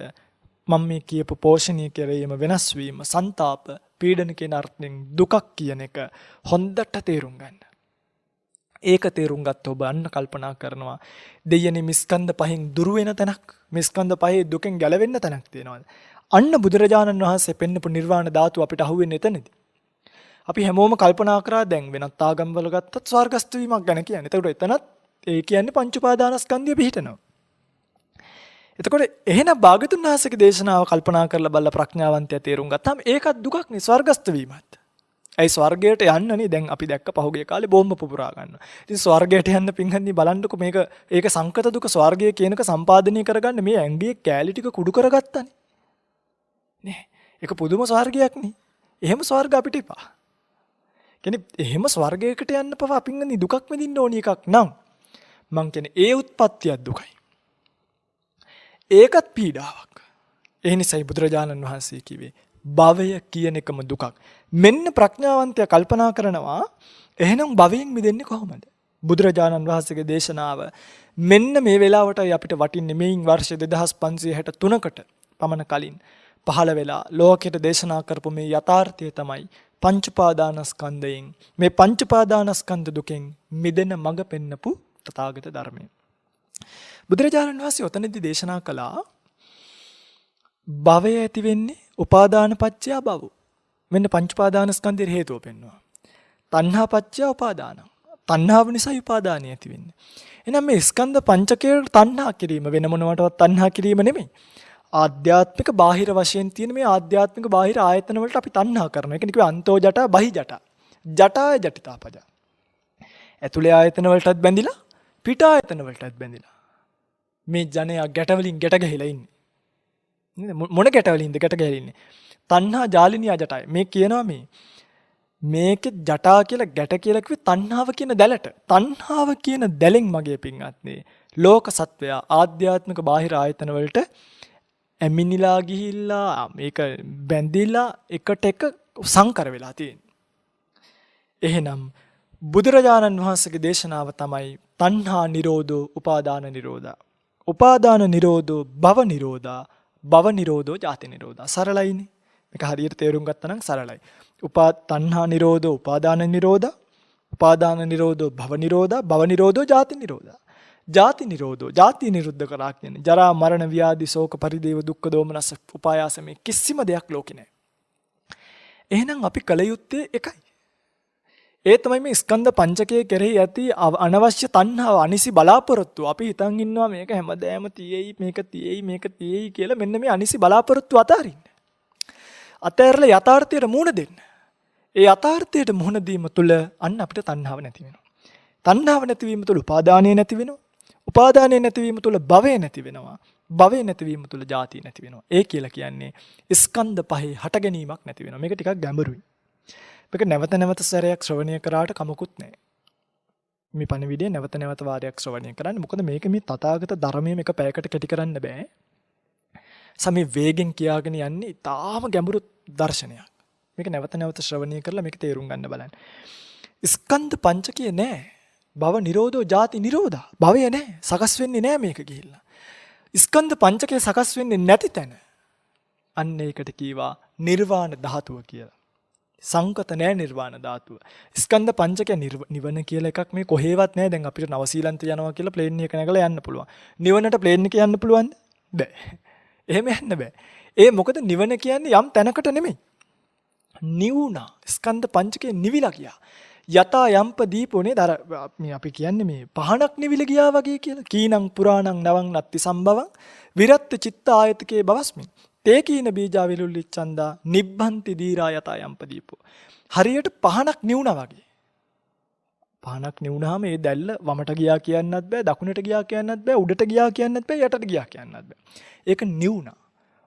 මම මේ කියපු පෝෂණීය කෙරෙහිම වෙනස් වීම, ਸੰతాප, පීඩන කියන අර්ථයෙන් දුකක් කියන එක හොඳට තේරුම් ගන්න. ඒක තේරුම් ගත්ත ඔබ අන්න කල්පනා කරනවා දෙයනේ මිස්කන්ධ පහෙන් දුර වෙන තැනක්, මිස්කන්ධ පහේ දුකෙන් ගැලවෙන්න තැනක් තියෙනවාද? අන්න බුදුරජාණන් වහන්සේ පෙන්නපු නිර්වාණ ධාතුව අපිට අහුවෙන්නේ එතනදී. අපි හැමෝම කල්පනා කරා දැන් වෙනත් ආගම්වල ගත්තත් ස්වර්ගස්ථ වීමක් ගැන කියන්නේ. එතකොට එතනත් ඒ කියන්නේ පංච උපාදානස්කන්ධය පිහිටනවා. එතකොට එහෙනම් භාගතුන් වහන්සේගේ දේශනාව කල්පනා කරලා බලලා ප්‍රඥාවන්තයා තේරුම් ගත්තාම ඒකත් දුකක් නේ ස්වර්ගස්ථ වීමත්. ඇයි ස්වර්ගයට යන්නනේ දැන් අපි දැක්ක පහුගිය කාලේ බෝම්බ පුපුරා ගන්නවා. ඉතින් ස්වර්ගයට යන්න පින්හන්නේ බලන්නකො මේක ඒක සංකත දුක ස්වර්ගය කියනක සම්පාදනය කරගන්න මේ ඇඟේ කැලි ටික කුඩු කරගත්තානේ. නේ. ඒක පුදුම ස්වර්ගයක් නේ. එහෙම ස්වර්ග අපිට එපා. කියන්නේ එහෙම ස්වර්ගයකට යන්න පවා පින්හන්නේ දුකක් විඳින්න ඕනි එකක් නම් මං කියන්නේ ඒ උත්පත්තියක් දුකයි. ඒකත් පීඩාවක්. ඒ නිසායි බුදුරජාණන් වහන්සේ කිව්වේ භවය කියන එකම දුකක්. මෙන්න ප්‍රඥාවන්තයා කල්පනා කරනවා එහෙනම් භවයෙන් මිදෙන්නේ කොහොමද? බුදුරජාණන් වහන්සේගේ දේශනාව මෙන්න මේ වෙලාවටයි අපිට වටින්නේ. මේන් වර්ෂ 2563කට පමණ කලින් පහළ වෙලා ලෝකෙට දේශනා කරපු මේ යථාර්ථය තමයි පංච පාදානස්කන්ධයෙන් මේ පංච පාදානස්කන්ධ දුකෙන් මිදෙන මඟ පෙන්නපු තථාගත ධර්මය. බුදුරජාණන් වහන්සේ ඔතනදී දේශනා කළා භවය ඇති වෙන්නේ උපාදාන පත්‍ය භව. මෙන්න පංච පාදානස්කන්ධයේ හේතුව පෙන්වනවා. තණ්හා පත්‍ය උපාදාන. තණ්හාව නිසා උපාදානය ඇති වෙන්නේ. එහෙනම් මේ ස්කන්ධ පංචකයේ තණ්හා කිරීම වෙන මොනවටවත් තණ්හා කිරීම නෙමෙයි. ආධ්‍යාත්මික බාහිර වශයෙන් තියෙන මේ ආධ්‍යාත්මික බාහිර ආයතන වලට අපි තණ්හා කරනවා. ඒ කියන්නේ කිව්වේ අන්තෝ ජටා බහි ජටා. ජටාය ජටිතාපජ. ඇතුලේ ආයතන වලටත් බැඳිලා පිට ආයතන වලටත් බැඳිලා. මේ ජනයා ගැට වලින් ගැට ගහලා ඉන්නේ. නේද? මොන ගැට වලින්ද ගැට ගහලා ඉන්නේ? තණ්හා ජාලිනියා ජටාය. මේ කියනවා මේකේ ජටා කියලා ගැට කියලා කිව්වේ තණ්හාව කියන දැලට. තණ්හාව කියන දැලෙන් මගේ පින්වත්නි ලෝක සත්වයා ආධ්‍යාත්මික බාහිර ආයතන වලට ඇමිනිලා ගිහිල්ලා මේක බැඳිලා එකට එක සංකර වෙලා තියෙන්නේ. එහෙනම් බුදුරජාණන් වහන්සේගේ දේශනාව තමයි තණ්හා නිරෝධෝ උපාදාන නිරෝධා. උපාදාන නිරෝධෝ භව නිරෝධා. භව නිරෝධෝ ජාති නිරෝධා. සරලයිනේ. මේක හරියට තේරුම් ගත්තා නම් සරලයි. තණ්හා නිරෝධෝ උපාදාන නිරෝධා. උපාදාන නිරෝධෝ භව නිරෝධා. භව නිරෝධෝ ජාති නිරෝධා. ජාති නිරෝධෝ ජාති නිරුද්ධ කරා කියන්නේ ජරා මරණ ව්‍යාධි ශෝක පරිදේව දුක්ඛ දෝමනස් උපායාස මේ කිසිම දෙයක් ලෝකේ නැහැ. එහෙනම් අපි කල යුත්තේ එකයි. ඒ තමයි මේ ස්කන්ධ පංචකයේ කෙරෙහි ඇති අනවශ්‍ය තණ්හාව අනිසි බලාපොරොත්තු. අපි හිතන් ඉන්නවා මේක හැමදෑම තියෙයි මේක තියෙයි කියලා මෙන්න මේ අනිසි බලාපොරොත්තු අතාරින්න. අතෑරලා යථාර්ථයට මුහුණ දෙන්න. ඒ යථාර්ථයට මුහුණ දීම තුළ අන්න අපිට තණ්හාව නැති වෙනවා. තණ්හාව නැතිවීම තුළ උපාදානය නැති වෙනවා. උපාදානය නැතිවීම තුළ භවය නැති වෙනවා. භවය නැතිවීම තුළ ජාතිය නැති වෙනවා. ඒ කියලා කියන්නේ ස්කන්ධ පහේ හට ගැනීමක් නැති වෙනවා. මේක ටිකක් ගැඹුරුයි. මේක නැවත නැවත සැරයක් ශ්‍රවණය කරාට කමකුත් නැහැ. මේ පණිවිඩය නැවත නැවත වාරයක් ශ්‍රවණය කරන්න. මොකද මේක මේ තථාගත ධර්මයේ මේක පැයකට කෙටි කරන්න බෑ. සමේ වේගෙන් කියාගෙන යන්නේ ඊටාම ගැඹුරු දර්ශනයක්. මේක නැවත නැවත ශ්‍රවණය කරලා මේක තේරුම් ගන්න බලන්න. ස්කන්ධ පංචකය නෑ. භව නිරෝධෝ ජාති නිරෝධා. භවය නෑ. සකස් වෙන්නේ නෑ මේක ගිහිල්ලා. ස්කන්ධ පංචකය සකස් වෙන්නේ නැති තැන. අන්න ඒකට කීවා නිර්වාණ ධාතුව කියලා. සංකත නෑ නිර්වාණ ධාතුව. ස්කන්ධ පංචකය නිවන කියලා එකක් මේ කොහෙවත් නෑ. දැන් අපිට නවසීලන්ත යනවා කියලා ප්ලේන් එක නැගලා යන්න පුළුවන්. නිවනට ප්ලේන් එක යන්න පුළුවන්ද? බෑ. එහෙම යන්න බෑ. ඒ මොකද නිවන කියන්නේ යම් තැනකට නෙමෙයි. නිවුණා. ස්කන්ධ පංචකය නිවිලා ගියා. යතා යම්ප දීපෝනේ මේ අපි කියන්නේ මේ පහනක් නිවිල ගියා වගේ කියලා. කීනං පුරාණං නවං නත්ති සම්භවං විරත්ත චිත්ත ආයතකේ බවස්මින්. තේ කීන බීජා විලුල්ලිච්ඡන්දා නිබ්බන්ති දීරා යතා යම්ප දීපෝ. හරියට පහනක් නිවුණා වගේ. පහනක් නිවුණාම ඒ දැල්ල වමට ගියා කියන්නත් බෑ, දකුණට ගියා කියන්නත් බෑ, උඩට ගියා කියන්නත් බෑ, යටට ගියා කියන්නත් බෑ. ඒක නිවුණා.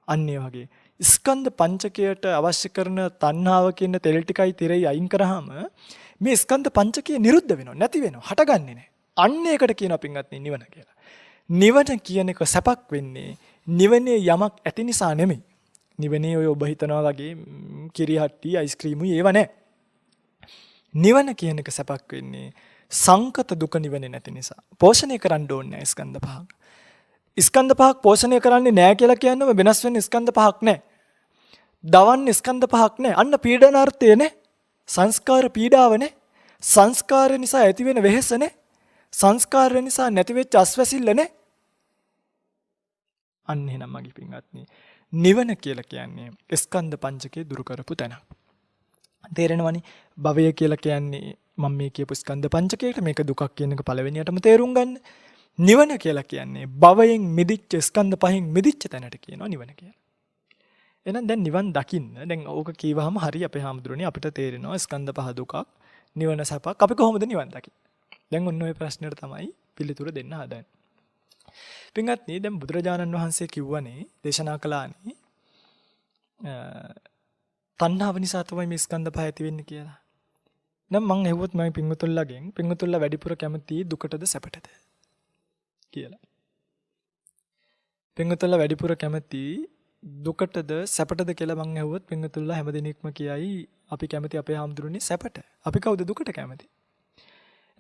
අන්න ඒ වගේ ස්කන්ධ පංචකයට අවශ්‍ය කරන තණ්හාව කියන තෙල් ටිකයි තිරයි අයින් කරාම මේ ස්කන්ධ පංචකය නිරුද්ධ වෙනවා, නැති වෙනවා, හටගන්නේ නැහැ. අන්න ඒකට කියනවා පින්වත්නි නිවන කියලා. නිවන කියන එක සැපක් වෙන්නේ නිවනේ යමක් ඇති නිසා නෙමෙයි. නිවනේ ඔය ඔබ හිතනවා වගේ කිරිහට්ටි අයිස්ක්‍රීමුයි ඒව නැහැ. නිවන කියන එක සැපක් වෙන්නේ සංකත දුක නිවනේ නැති නිසා. පෝෂණය කරන්න ඕනේ නැහැ ස්කන්ධ පහක්. ස්කන්ධ පහක් පෝෂණය කරන්නේ නැහැ කියලා කියනම වෙනස් වෙන ස්කන්ධ පහක් නැහැ. දවන්නේ ස්කන්ධ පහක් නැහැ. අන්න පීඩනාර්ථය නැහැ. සංස්කාර පීඩාව නැහැ. සංස්කාර නිසා ඇති වෙන වෙහෙස නැහැ. සංස්කාර නිසා නැති වෙච්ච අස්වැසිල්ල නැහැ. අන්න එහෙනම් මගේ පින්වත්නි නිවන කියලා කියන්නේ ස්කන්ධ පංචකේ දුරු කරපු තැන. තේරෙනවනේ? භවය කියලා කියන්නේ මම මේ කියපු ස්කන්ධ පංචකයට මේක දුකක් කියන එක පළවෙනියටම තේරුම් ගන්න. නිවන කියලා කියන්නේ භවයෙන් මිදිච්ච ස්කන්ධ පහෙන් මිදිච්ච තැනට කියනවා නිවන කියලා. එහෙනම් දැන් නිවන් දකින්න දැන් ඕක කීවහම හරි අපේ හැමදෙරෝනේ අපිට තේරෙනවා ස්කන්ධ පහ දුකක් නිවන සැපක්. අපි කොහොමද නිවන් දකින්නේ? දැන් ඔන්න ඔය ප්‍රශ්නෙට තමයි පිළිතුර දෙන්න හදන්නේ. පින්වත්නි දැන් බුදුරජාණන් වහන්සේ කිව්වනේ දේශනා කළානේ තණ්හාව නිසා තමයි මේ ස්කන්ධ පහ ඇති වෙන්නේ කියලා. නම් මං ඇහුවොත් මම පින්වතුන්ලා වැඩිපුර කැමති දුකටද සැපටද කියලා. පින්වතුන්ලා වැඩිපුර කැමති දුකටද සැපටද කියලා මං ඇහුවොත් පින්වතුන්ලා හැමදෙනෙක්ම කියයි අපි කැමති අපේ හැමදෙරුනේ සැපට. අපි කවුද දුකට කැමති?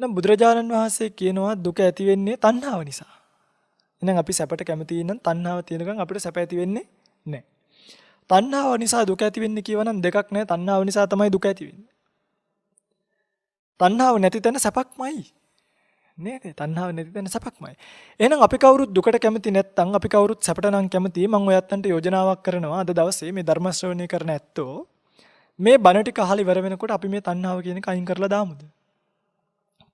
එහෙනම් බුදුරජාණන් වහන්සේ කියනවා දුක ඇති වෙන්නේ තණ්හාව නිසා. එහෙනම් අපි සැපට කැමති නම් තණ්හාව තියෙනකන් අපිට සැප ඇති වෙන්නේ නැහැ. තණ්හාව නිසා දුක ඇති වෙන්නේ කියවනම් දෙකක් නැහැ. තණ්හාව නිසා තමයි දුක ඇති වෙන්නේ. තණ්හාව නැති තැන සැපක්මයි. නේද? තණ්හාව නැති තැන සැපක්මයි. එහෙනම් අපි කවුරුත් දුකට කැමති නැත්නම් අපි කවුරුත් සැපට නම් කැමති. මම ඔයත්තන්ට යෝජනාවක් කරනවා අද දවසේ මේ ධර්ම ශ්‍රවණය කරන ඇත්තෝ මේ බණ ටික අහලා ඉවර වෙනකොට අපි මේ තණ්හාව කියන එක අයින් කරලා දාමුද?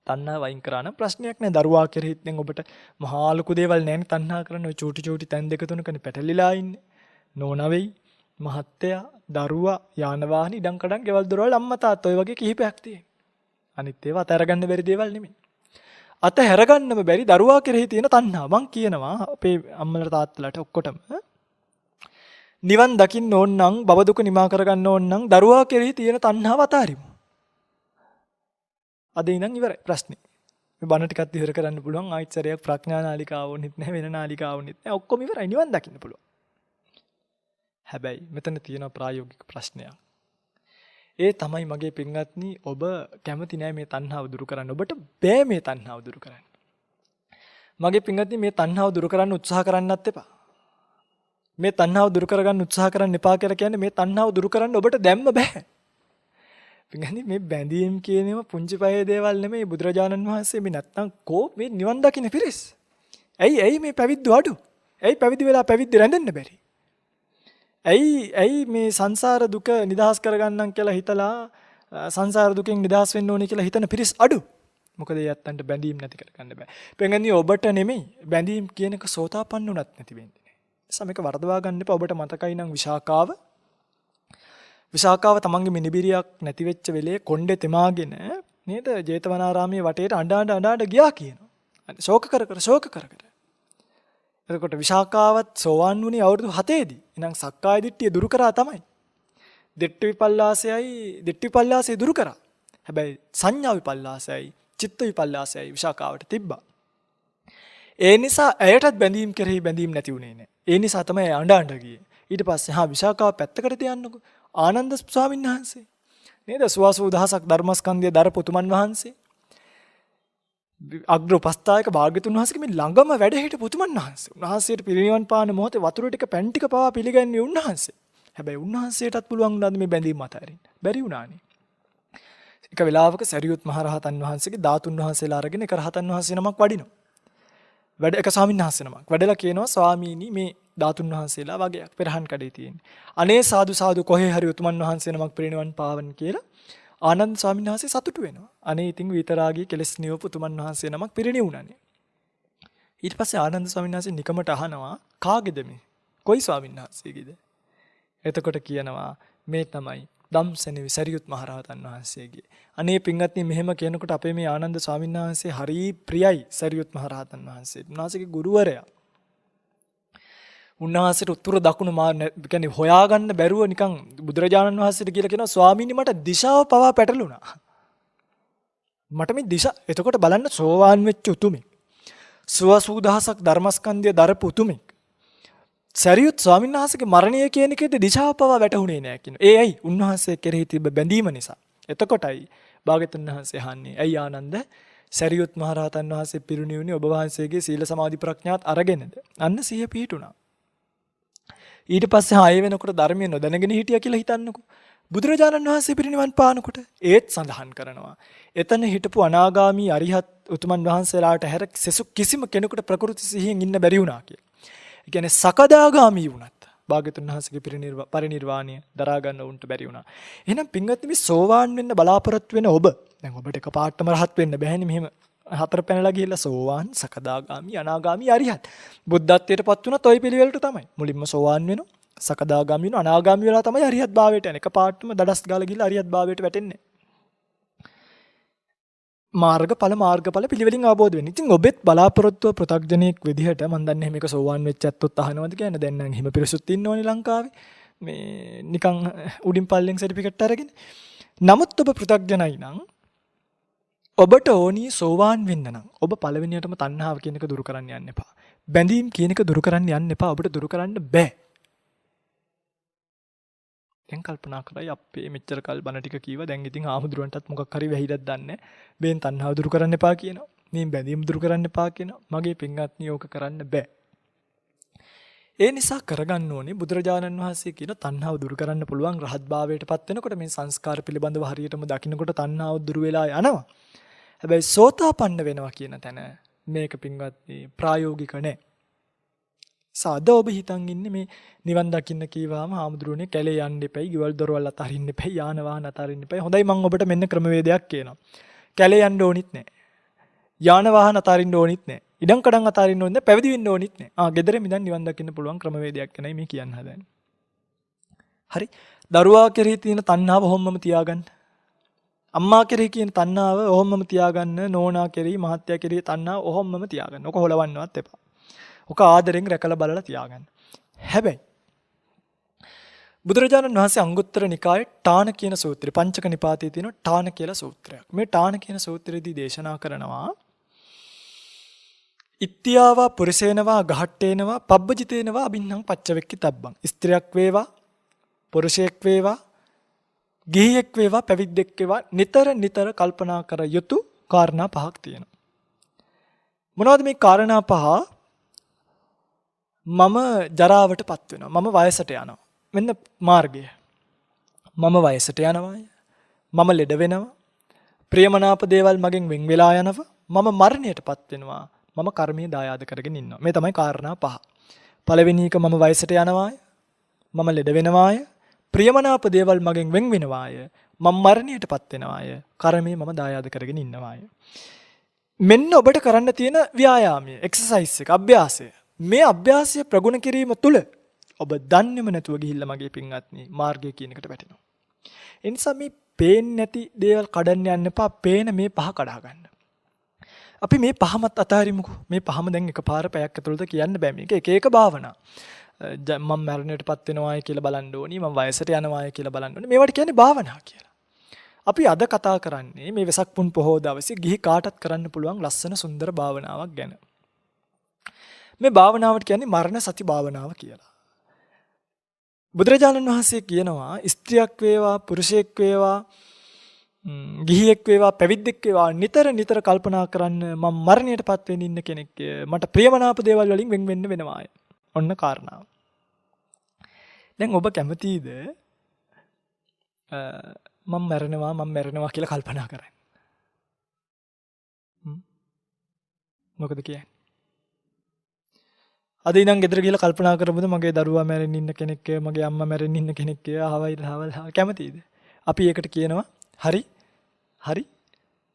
තණ්හාව අයින් කරා නම් ප්‍රශ්නයක් නැහැ. දරුවා කෙරෙහිත් දැන් ඔබට මහා ලොකු දේවල් නැහැනේ තණ්හා කරන ඔය චූටි චූටි තැන් දෙක තුනකනේ පැටලිලා ඉන්නේ. නෝනා වෙයි, මහත්තයා, දරුවා, යාන වාහන, ඉඩම් කඩම්, ගෙවල් දොරවල්, අම්මා තාත්තා ඔය වගේ කිහිපයක් තියෙනවා. අනිත් ඒවා අතහැරගන්න බැරි දේවල් නෙමෙයි. අතහැරගන්නම බැරි දරුවා කෙරෙහි තියෙන තණ්හාව. මං කියනවා අපේ අම්මලා තාත්තලාට ඔක්කොටම නිවන් දකින්න ඕන නම්, භව දුක නිමා කරගන්න ඕන නම් දරුවා කෙරෙහි තියෙන තණ්හාව අතාරිමු. අද ඉඳන් ඉවරයි ප්‍රශ්නේ. මේ බණ ටිකත් ඉවර කරන්න පුළුවන්. ආයිත් සැරයක් ප්‍රඥා නාලිකාව වුණෙත් නැහැ, වෙන නාලිකාව වුණෙත් නැහැ. ඔක්කොම ඉවරයි. නිවන් දකින්න පුළුවන්. හැබැයි මෙතන තියෙන ප්‍රායෝගික ප්‍රශ්නයක්. ඒ තමයි මගේ පින්වත්නි ඔබ කැමති නැහැ මේ තණ්හාව දුරු කරන්න. ඔබට බෑ මේ තණ්හාව දුරු කරන්න. මගේ පින්වත්නි මේ තණ්හාව දුරු කරන්න උත්සාහ කරන්නත් එපා. මේ තණ්හාව දුරු කරගන්න උත්සාහ කරන්න එපා කියලා කියන්නේ මේ තණ්හාව දුරු කරන්න ඔබට දැම්ම බෑ. පින්වත්නි මේ බැඳීම් කියනේම පුංචි පහේ දේවල් නෙමෙයි. බුදුරජාණන් වහන්සේ මේ නැත්තම් මේ නිවන් දකින්න පිරිස්. ඇයි මේ පැවිද්ද අඩු? ඇයි පැවිදි වෙලා පැවිද්ද රැඳෙන්න බැරි? ඇයි මේ සංසාර දුක නිදහස් කරගන්නම් කියලා හිතලා සංසාර දුකෙන් නිදහස් වෙන්න ඕනේ කියලා හිතන පිරිස් අඩු. මොකද ඒ යත්තන්ට බැඳීම් නැති කරගන්න බෑ. පින්වත්නි ඔබට නෙමෙයි බැඳීම් කියන එක සෝතාපන්න උනත් නැති වෙන්නේ. නිසා මේක වරදවා ගන්න එපා. ඔබට මතකයි නම් විශාකාව තමන්ගේ මිනිබිරියක් නැති වෙච්ච වෙලේ කොණ්ඩේ තෙමාගෙන නේද ජේතවනාරාමයේ වටේට අඬ ගියා කියනවා. ශෝක කර කර ශෝක කර කර. එතකොට විශාකාවත් සෝවාන් වුණේ අවුරුදු 7ේදී. එහෙනම් සක්කාය දිට්ඨිය දුරු කරා තමයි. දිට්ඨි විපල්ලාසය දුරු කරා. හැබැයි සංඥා විපල්ලාසයයි චිත්ත විපල්ලාසයයි විශාකාවට තිබ්බා. ඒ නිසා ඇයටත් බැඳීම් කෙරෙහි බැඳීම් නැති වුණේ නැහැ. ඒ නිසා තමයි අඬ ගියේ. ඊට පස්සේ විශාකාව පැත්තකට තියන්නකො. ආනන්ද ස්වාමීන් වහන්සේ නේද? 80000ක් ධර්මස්කන්ධය දරපු උතුමන් වහන්සේ. අග්‍ර උපස්ථායක භාග්‍යතුන් වහන්සේගේ මේ ළඟම වැඩ හිටපු උතුමන් වහන්සේ. උන්වහන්සේට පිරිනිවන් පාන මොහොතේ වතුර ටික පැන් ටික පවා පිළිගන්නේ උන්වහන්සේ. හැබැයි උන්වහන්සේටත් පුළුවන් වුණාද මේ බැඳීම් අතරින්? බැරි වුණානේ. එක වෙලාවක සරියුත් මහරහතන් වහන්සේගේ ධාතුන් වහන්සේලා අරගෙන එක රහතන් වහන්සේ නමක් වඩිනවා. එක ස්වාමීන් වහන්සේ නමක් වැඩලා කියනවා ස්වාමීනි මේ ධාතුන් වහන්සේලා වගේක් පෙරහන් කඩේ තියෙන්නේ. අනේ සාදු සාදු කොහේ හරි උතුමන් වහන්සේ නමක් පිරිනිවන් පාවන් කියලා ආනන්ද ස්වාමීන් වහන්සේ සතුටු වෙනවා. අනේ ඉතින් විතරාගී කෙලස් නියපු උතුමන් වහන්සේ නමක් පිරිනිවුණානේ. ඊට පස්සේ ආනන්ද ස්වාමීන් වහන්සේ නිකමට අහනවා කාගේද මේ? කොයි ස්වාමීන් වහන්සේගේද? එතකොට කියනවා මේ තමයි ධම්සෙනෙවි සරියුත් මහරහතන් වහන්සේගේ. අනේ පින්වත්නි මෙහෙම කියනකොට අපේ මේ ආනන්ද ස්වාමීන් වහන්සේ හරි ප්‍රියයි සරියුත් මහරහතන් වහන්සේ. උන්වහන්සේගේ ගුරුවරයා. උන්වහන්සේට උතුරු දකුණු කියන්නේ හොයාගන්න බැරුව නිකන් බුදුරජාණන් වහන්සේට කියලා කියනවා ස්වාමීනි මට දිශාව පවා පැටළුණා. මට මේ දිශා එතකොට බලන්න සෝවාන් වෙච්ච උතුමෙක්. 80000ක් ධර්මස්කන්ධය දරපු උතුමෙක්. සරියුත් ස්වාමීන් වහන්සේගේ මරණය කියන එකේද දිශාව පවා වැටහුනේ නැහැ කියනවා. ඒ ඇයි? උන්වහන්සේ කෙරෙහි තිබ්බ බැඳීම නිසා. එතකොටයි භාග්‍යතුන් වහන්සේ අහන්නේ ඇයි ආනන්ද සරියුත් මහරහතන් වහන්සේ පිරිනිවුනේ ඔබ වහන්සේගේ සීල සමාධි ප්‍රඥාත් අරගෙනද? අන්න සිහිය පිහිටුණා. ඊට පස්සේ ආයෙ වෙනකොට ධර්මය නොදැනගෙන හිටියා කියලා හිතන්නකෝ. බුදුරජාණන් වහන්සේ පිරිනිවන් පානකොට ඒත් සඳහන් කරනවා. එතන හිටපු අනාගාමී අරිහත් උතුමන් වහන්සේලාට හැර සෙසු කිසිම කෙනෙකුට ප්‍රකෘති සිහියෙන් ඉන්න බැරි වුණා කියලා. ඒ කියන්නේ සකදාගාමී වුණත් භාග්‍යතුන් වහන්සේගේ පරිනිර්වාණය දරා ගන්න උන්ට බැරි වුණා. එහෙනම් පින්වත්නි මේ සෝවාන් වෙන්න බලාපොරොත්තු වෙන ඔබ දැන් ඔබට එකපාරටම රහත් වෙන්න බැහැනේ මෙහෙම හතර පැනලා ගිහිල්ලා සෝවාන් සකදාගාමි අනාගාමි අරිහත් බුද්ධත්වයටපත් වුණත් ওই පිළිවෙලට තමයි මුලින්ම සෝවාන් වෙනවා සකදාගාමි වෙනවා අනාගාමි වෙලා තමයි අරිහත් භාවයට යන්නේ එකපාරටම දඩස් ගාලා ගිහිල්ලා අරිහත් භාවයට වැටෙන්නේ මාර්ගඵල පිළිවෙලින් අවබෝධ වෙන්නේ. ඉතින් ඔබෙත් බලාපොරොත්තුව පෘථග්ජනෙක් විදිහට මම දන්නේ මේක සෝවාන් වෙච්ච ඇත්තොත් අහනවද කියන්නේ දැන් නම් හිම පිරිසුත් ඉන්නවනේ ලංකාවේ මේ නිකන් උඩින් පල්ලෙන් සර්ටිෆිකේට් අරගෙන නමුත් ඔබ පෘථග්ජනයි නම් ඔබට ඕනි සෝවාන් වෙන්න නම් ඔබ පළවෙනියටම තණ්හාව කියන එක දුරු කරන්න යන්න එපා. බැඳීම් කියන එක දුරු කරන්න යන්න එපා. ඔබට දුරු කරන්න බෑ. දැන් කල්පනා කරයි අපේ මෙච්චර කල් බණ ටික කීවා. දැන් ඉතින් ආමුදුරන්ටත් මොකක් හරි වැහිදක් දන්නේ. බෙන් තණ්හාව දුරු කරන්න එපා කියනවා. මේ බැඳීම් දුරු කරන්න එපා කියනවා. මගේ පින්වත්නි ඕක කරන්න බෑ. ඒ නිසා කරගන්න ඕනේ බුදුරජාණන් වහන්සේ කියන තණ්හාව දුරු කරන්න පුළුවන් රහත් භාවයටපත් වෙනකොට මේ සංස්කාර පිළිබඳව හරියටම දකින්නකොට තණ්හාව දුරු වෙලා යනවා. හැබැයි සෝතාපන්න වෙනවා කියන තැන මේක පින්වත්නි ප්‍රායෝගික නැහැ. සාද ඔබ හිතන් ඉන්නේ මේ නිවන් දකින්න කීවාම ආමුදුරනේ කැලේ යන්න එපයි, ගෙවල් දොරවල් අතරින්න එපයි, යාන වාහන අතරින්න එපයි. හොඳයි මම ඔබට මෙන්න ක්‍රමවේදයක් කියනවා. කැලේ යන්න ඕනිත් නැහැ. යාන වාහන අතරින්න ඕනිත් නැහැ. ඉඩම් කඩම් අතරින්න ඕනිත් නැහැ. පැවිදි වෙන්න ඕනිත් නැහැ. ගෙදර මිදන් නිවන් දකින්න පුළුවන් ක්‍රමවේදයක් ගැනයි මේ කියන්න හදන්නේ. හරි. දරුවා කෙරෙහි තියෙන තණ්හාව ඔහොමම තියාගන්න. අම්මා කෙරෙහි කියන තණ්හාව ඔහොමම තියාගන්න. නෝනා කෙරෙහි, මහත්තයා කෙරෙහි තණ්හාව ඔහොමම තියාගන්න. ඔක හොලවන්නවත් එපා. ඔක ආදරෙන් රැකලා බලලා තියාගන්න. හැබැයි බුදුරජාණන් වහන්සේ අංගුත්තර නිකායේ ඨාන කියන සූත්‍රය පංචක නිපාතයේ තියෙන ඨාන කියලා සූත්‍රයක්. මේ ඨාන කියන සූත්‍රයේදී දේශනා කරනවා ඉත්‍යාවා පුරුෂේනවා ගහට්ටේනවා පබ්බජිතේනවා අබින්නම් පච්චවෙක්කි තබ්බං. ස්ත්‍රියක් වේවා පුරුෂයෙක් වේවා ගිහියෙක් වේවා පැවිද්දෙක් වේවා නිතර කල්පනා කර යුතු කාරණා පහක් තියෙනවා. මොනවද මේ කාරණා පහ? මම ජරාවටපත් වෙනවා. මම වයසට යනවා. මෙන්න මාර්ගය. මම වයසට යනවා. මම ලෙඩ වෙනවා. ප්‍රියමනාප දේවල් මගෙන් වෙන් වෙලා යනවා. මම මරණයටපත් වෙනවා. මම කර්මයේ දායාද කරගෙන ඉන්නවා. මේ තමයි කාරණා පහ. පළවෙනි එක මම වයසට යනවාය. මම ලෙඩ වෙනවාය. ප්‍රියමනාප දේවල් මගෙන් වෙන් වෙනවාය. මම මරණයටපත් වෙනවාය. කර්මයේ මම දායාද කරගෙන ඉන්නවාය. මෙන්න ඔබට කරන්න තියෙන ව්‍යායාමය, එක්සර්සයිස් එක, අභ්‍යාසය. මේ අභ්‍යාසය ප්‍රගුණ කිරීම තුළ ඔබ දන්නේම නැතුව ගිහිල්ලා මගේ පින්වත්නි මාර්ගය කියන එකට වැටෙනවා. ඒ නිසා මේ පේන්නේ නැති දේවල් කඩන්න යන්න එපා. පේන මේ පහ කඩා ගන්න. අපි මේ පහමත් අතහරිමුකෝ. මේ පහම දැන් එකපාර පැයක් ඇතුළත කියන්න බෑ. මේක එක එක භාවනා. මම මරණයටපත් වෙනවායි කියලා බලන්න ඕනි. මම වයසට යනවායි කියලා බලන්න ඕනි. මේවට කියන්නේ භාවනා කියලා. අපි අද කතා කරන්නේ මේ වෙසක් පුන් පොහෝ දවසේ ගිහි කාටත් කරන්න පුළුවන් ලස්සන සුන්දර භාවනාවක් ගැන. මේ භාවනාවට කියන්නේ මරණ සති භාවනාව කියලා. බුදුරජාණන් වහන්සේ කියනවා ස්ත්‍රියක් වේවා පුරුෂයෙක් වේවා ගිහියෙක් වේවා පැවිද්දෙක් වේවා නිතර කල්පනා කරන්න මම මරණයටපත් වෙන්න ඉන්න කෙනෙක්. මට ප්‍රියමනාප දේවල් වලින් වෙන් වෙන්න වෙනවාය. ඔන්න කාරණාව. දැන් ඔබ කැමතිද මම මැරෙනවා කියලා කල්පනා කරන්න? මොකද කියන්නේ? අද ඉඳන් ගෙදර ගිහලා කල්පනා කරමුද මගේ දරුවා මැරෙන්න ඉන්න කෙනෙක්, මගේ අම්මා මැරෙන්න ඉන්න කෙනෙක් ආවයිද කැමතිද? අපි ඒකට කියනවා හරි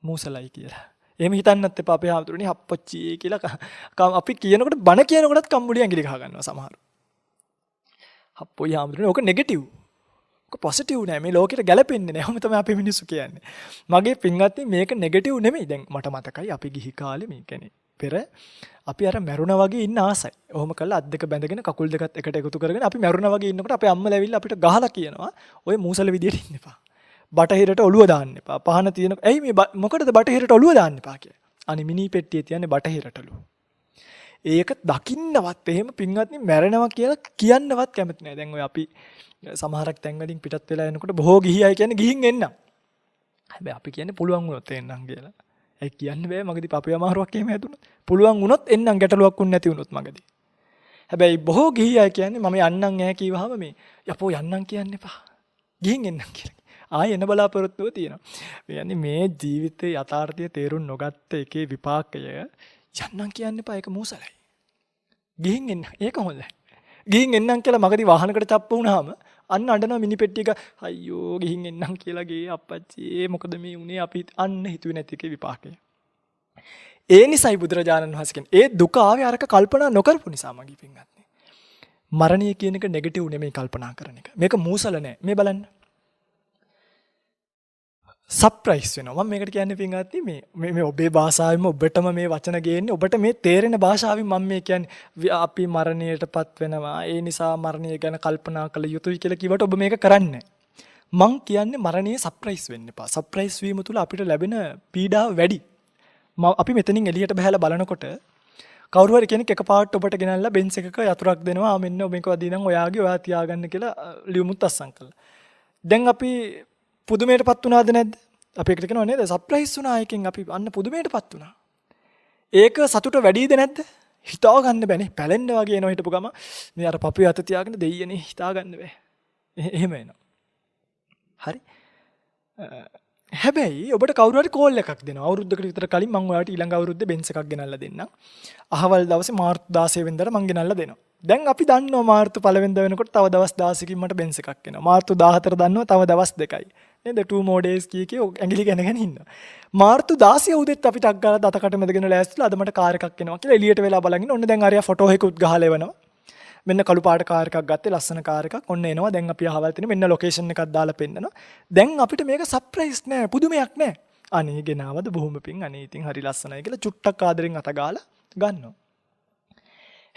මූසලයි කියලා. එහෙම හිතන්නත් එපා අපේ ආමතුරුනි හප්පොච්චි කියලා. අපි කියනකොට බණ කියනකොටත් කම්බුඩි ඇඟිලි ගහ ගන්නවා සමහර. හප්පොයි ආමතුරුනි ඕක නෙගටිව්. ඕක පොසිටිව් නෑ. මේ ලෝකෙට ගැලපෙන්නේ නෑ. ඔහොම තමයි අපි මිනිස්සු කියන්නේ. මගේ පින්වත්නි මේක නෙගටිව් නෙමෙයි. දැන් මට මතකයි අපි ගිහි කාලේ මේ කියන්නේ පෙර අපි අර මැරුණා වගේ ඉන්න ආසයි. ඔහොම කළා අත් දෙක බැඳගෙන කකුල් දෙකත් එකට එකතු කරගෙන අපි මැරුණා වගේ ඉන්නකොට අපේ අම්මලා ඇවිල්ලා අපිට ගහලා කියනවා ඔය මූසල විදියට ඉන්න එපා. බටහිරට ඔළුව දාන්න එපා. පහන තියෙන ඇයි මේ මොකටද බටහිරට ඔළුව දාන්න එපා කියලා. අනේ මිනි පෙට්ටියේ තියන්නේ බටහිරටලු. ඒක දකින්නවත් එහෙම පින්වත්නි මැරෙනවා කියලා කියන්නවත් කැමති නෑ. දැන් ඔය අපි සමහරක් තැන් වලින් පිටත් වෙලා එනකොට බොහෝ ගිහි අය කියන්නේ ගිහින් එන්නම්. හැබැයි අපි කියන්නේ පුළුවන් වුණොත් එන්නම් කියලා. ඒ කියන්න බෑ මගදී පපුව අමාරුවක් එහෙම හැදුනොත්. පුළුවන් වුණොත් එන්නම් ගැටලුවක් වුණ නැති වුණොත් මගදී. හැබැයි බොහෝ ගිහි අය කියන්නේ මම යන්නම් ඈ කීවහම මේ යපෝ යන්නම් කියන්න එපා. ගිහින් එන්නම් කියලා. ආයෙ එන බලාපොරොත්තුව තියෙනවා. يعني මේ ජීවිතේ යථාර්ථය තේරුම් නොගත්ත එකේ විපාකය යන්නම් කියන්න එපා ඒක මූසලයි. ගිහින් එන්න ඒක හොඳයි. ගිහින් එන්නම් කියලා මගදී වාහනකට චප්ප වුණාම අන්න අඬනවා මිනි පෙට්ටියක අයියෝ ගිහින් එන්නම් කියලා ගේ අප්පච්චි මොකද මේ උනේ අපි අන්න හිතුවේ නැති එකේ විපාකය. ඒ නිසයි බුදුරජාණන් වහන්සේ කියන්නේ ඒ දුක ආවේ අරක කල්පනා නොකරපු නිසා මගේ පින්වත්නි. මරණය කියන එක නෙගටිව් නෙමෙයි කල්පනා කරන එක. මේක මූසල නෑ. මේ බලන්න. සර්ප්‍රයිස් වෙනවා. මම මේකට කියන්නේ පින්වත්නි මේ ඔබේ භාෂාවෙම ඔබටම මේ වචන ගේන්නේ ඔබට මේ තේරෙන භාෂාවෙන් මම මේ කියන්නේ අපි මරණයටපත් වෙනවා. ඒ නිසා මරණය ගැන කල්පනා කළ යුතුයි කියලා කිව්වට ඔබ මේක කරන්නේ මං කියන්නේ මරණයේ සර්ප්‍රයිස් වෙන්න එපා. සර්ප්‍රයිස් වීම තුල අපිට ලැබෙන පීඩාව වැඩි. අපි මෙතනින් එළියට බහැලා බලනකොට කවුරු හරි කෙනෙක් එකපාරට ඔබට ගෙනල්ලා බෙන්ස් එකක යතුරක් දෙනවා. මෙන්න මේක වදිනම් ඔයාගේ ඔයා තියාගන්න කියලා ලියුමුත් අස්සම් කළා. දැන් අපි පුදුමයටපත් වුණාද නැද්ද? අපි එකට කියනවා නේද? සර්ප්‍රයිස් වුණා එකෙන් අපි අන්න පුදුමයටපත් වුණා. ඒක සතුට වැඩිද නැද්ද? හිතා ගන්න බෑනේ. පැලෙන්න වගේ එනවා හිටපු ගම. මේ අර පපුවේ අත තියාගෙන දෙයියනේ හිතා ගන්න බෑ. එහෙම එනවා. හරි. හැබැයි ඔබට කවුරු හරි කෝල් එකක් දෙනවා. අවුරුද්දකට විතර කලින් මම ඔයාලට ඊළඟ අවුරුද්දේ බෙන්ස් එකක් ගෙනල්ලා දෙන්නම්. අහවල් දවසේ මාර්තු 16 වෙනිදාට මම ගෙනල්ලා දෙනවා. දැන් අපි දන්නවා මාර්තු 1 වෙනිදා වෙනකොට තව දවස් 16කින් මට බෙන්ස් එකක් එනවා. මාර්තු 14 දන්නවා තව දවස් 2යි. නේද? 2 more days කී ඇඟිලි ගණගෙන ඉන්නවා. මාර්තු 16 උදේත් අපිට අක් ගාලා දතකට මැදගෙන ලෑස්තිලා අද මට කාර් එකක් එනවා කියලා එළියට වෙලා බලන් ඉන්න. ඔන්න දැන් අරයා ෆොටෝ එකකුත් ගහලා එවනවා. මෙන්න කළු පාට කාර් එකක් ගත්තේ ලස්සන කාර් එකක්. ඔන්න එනවා. දැන් අපි අහවල් තියෙන මෙන්න ලොකේෂන් එකක් දාලා පෙන්නනවා. දැන් අපිට මේක සර්ප්‍රයිස් නෑ. පුදුමයක් නෑ. අනේ ගෙනාවද බොහොම පිං. අනේ ඉතින් හරි ලස්සනයි කියලා චුට්ටක් ආදරෙන් අත ගාලා ගන්නවා.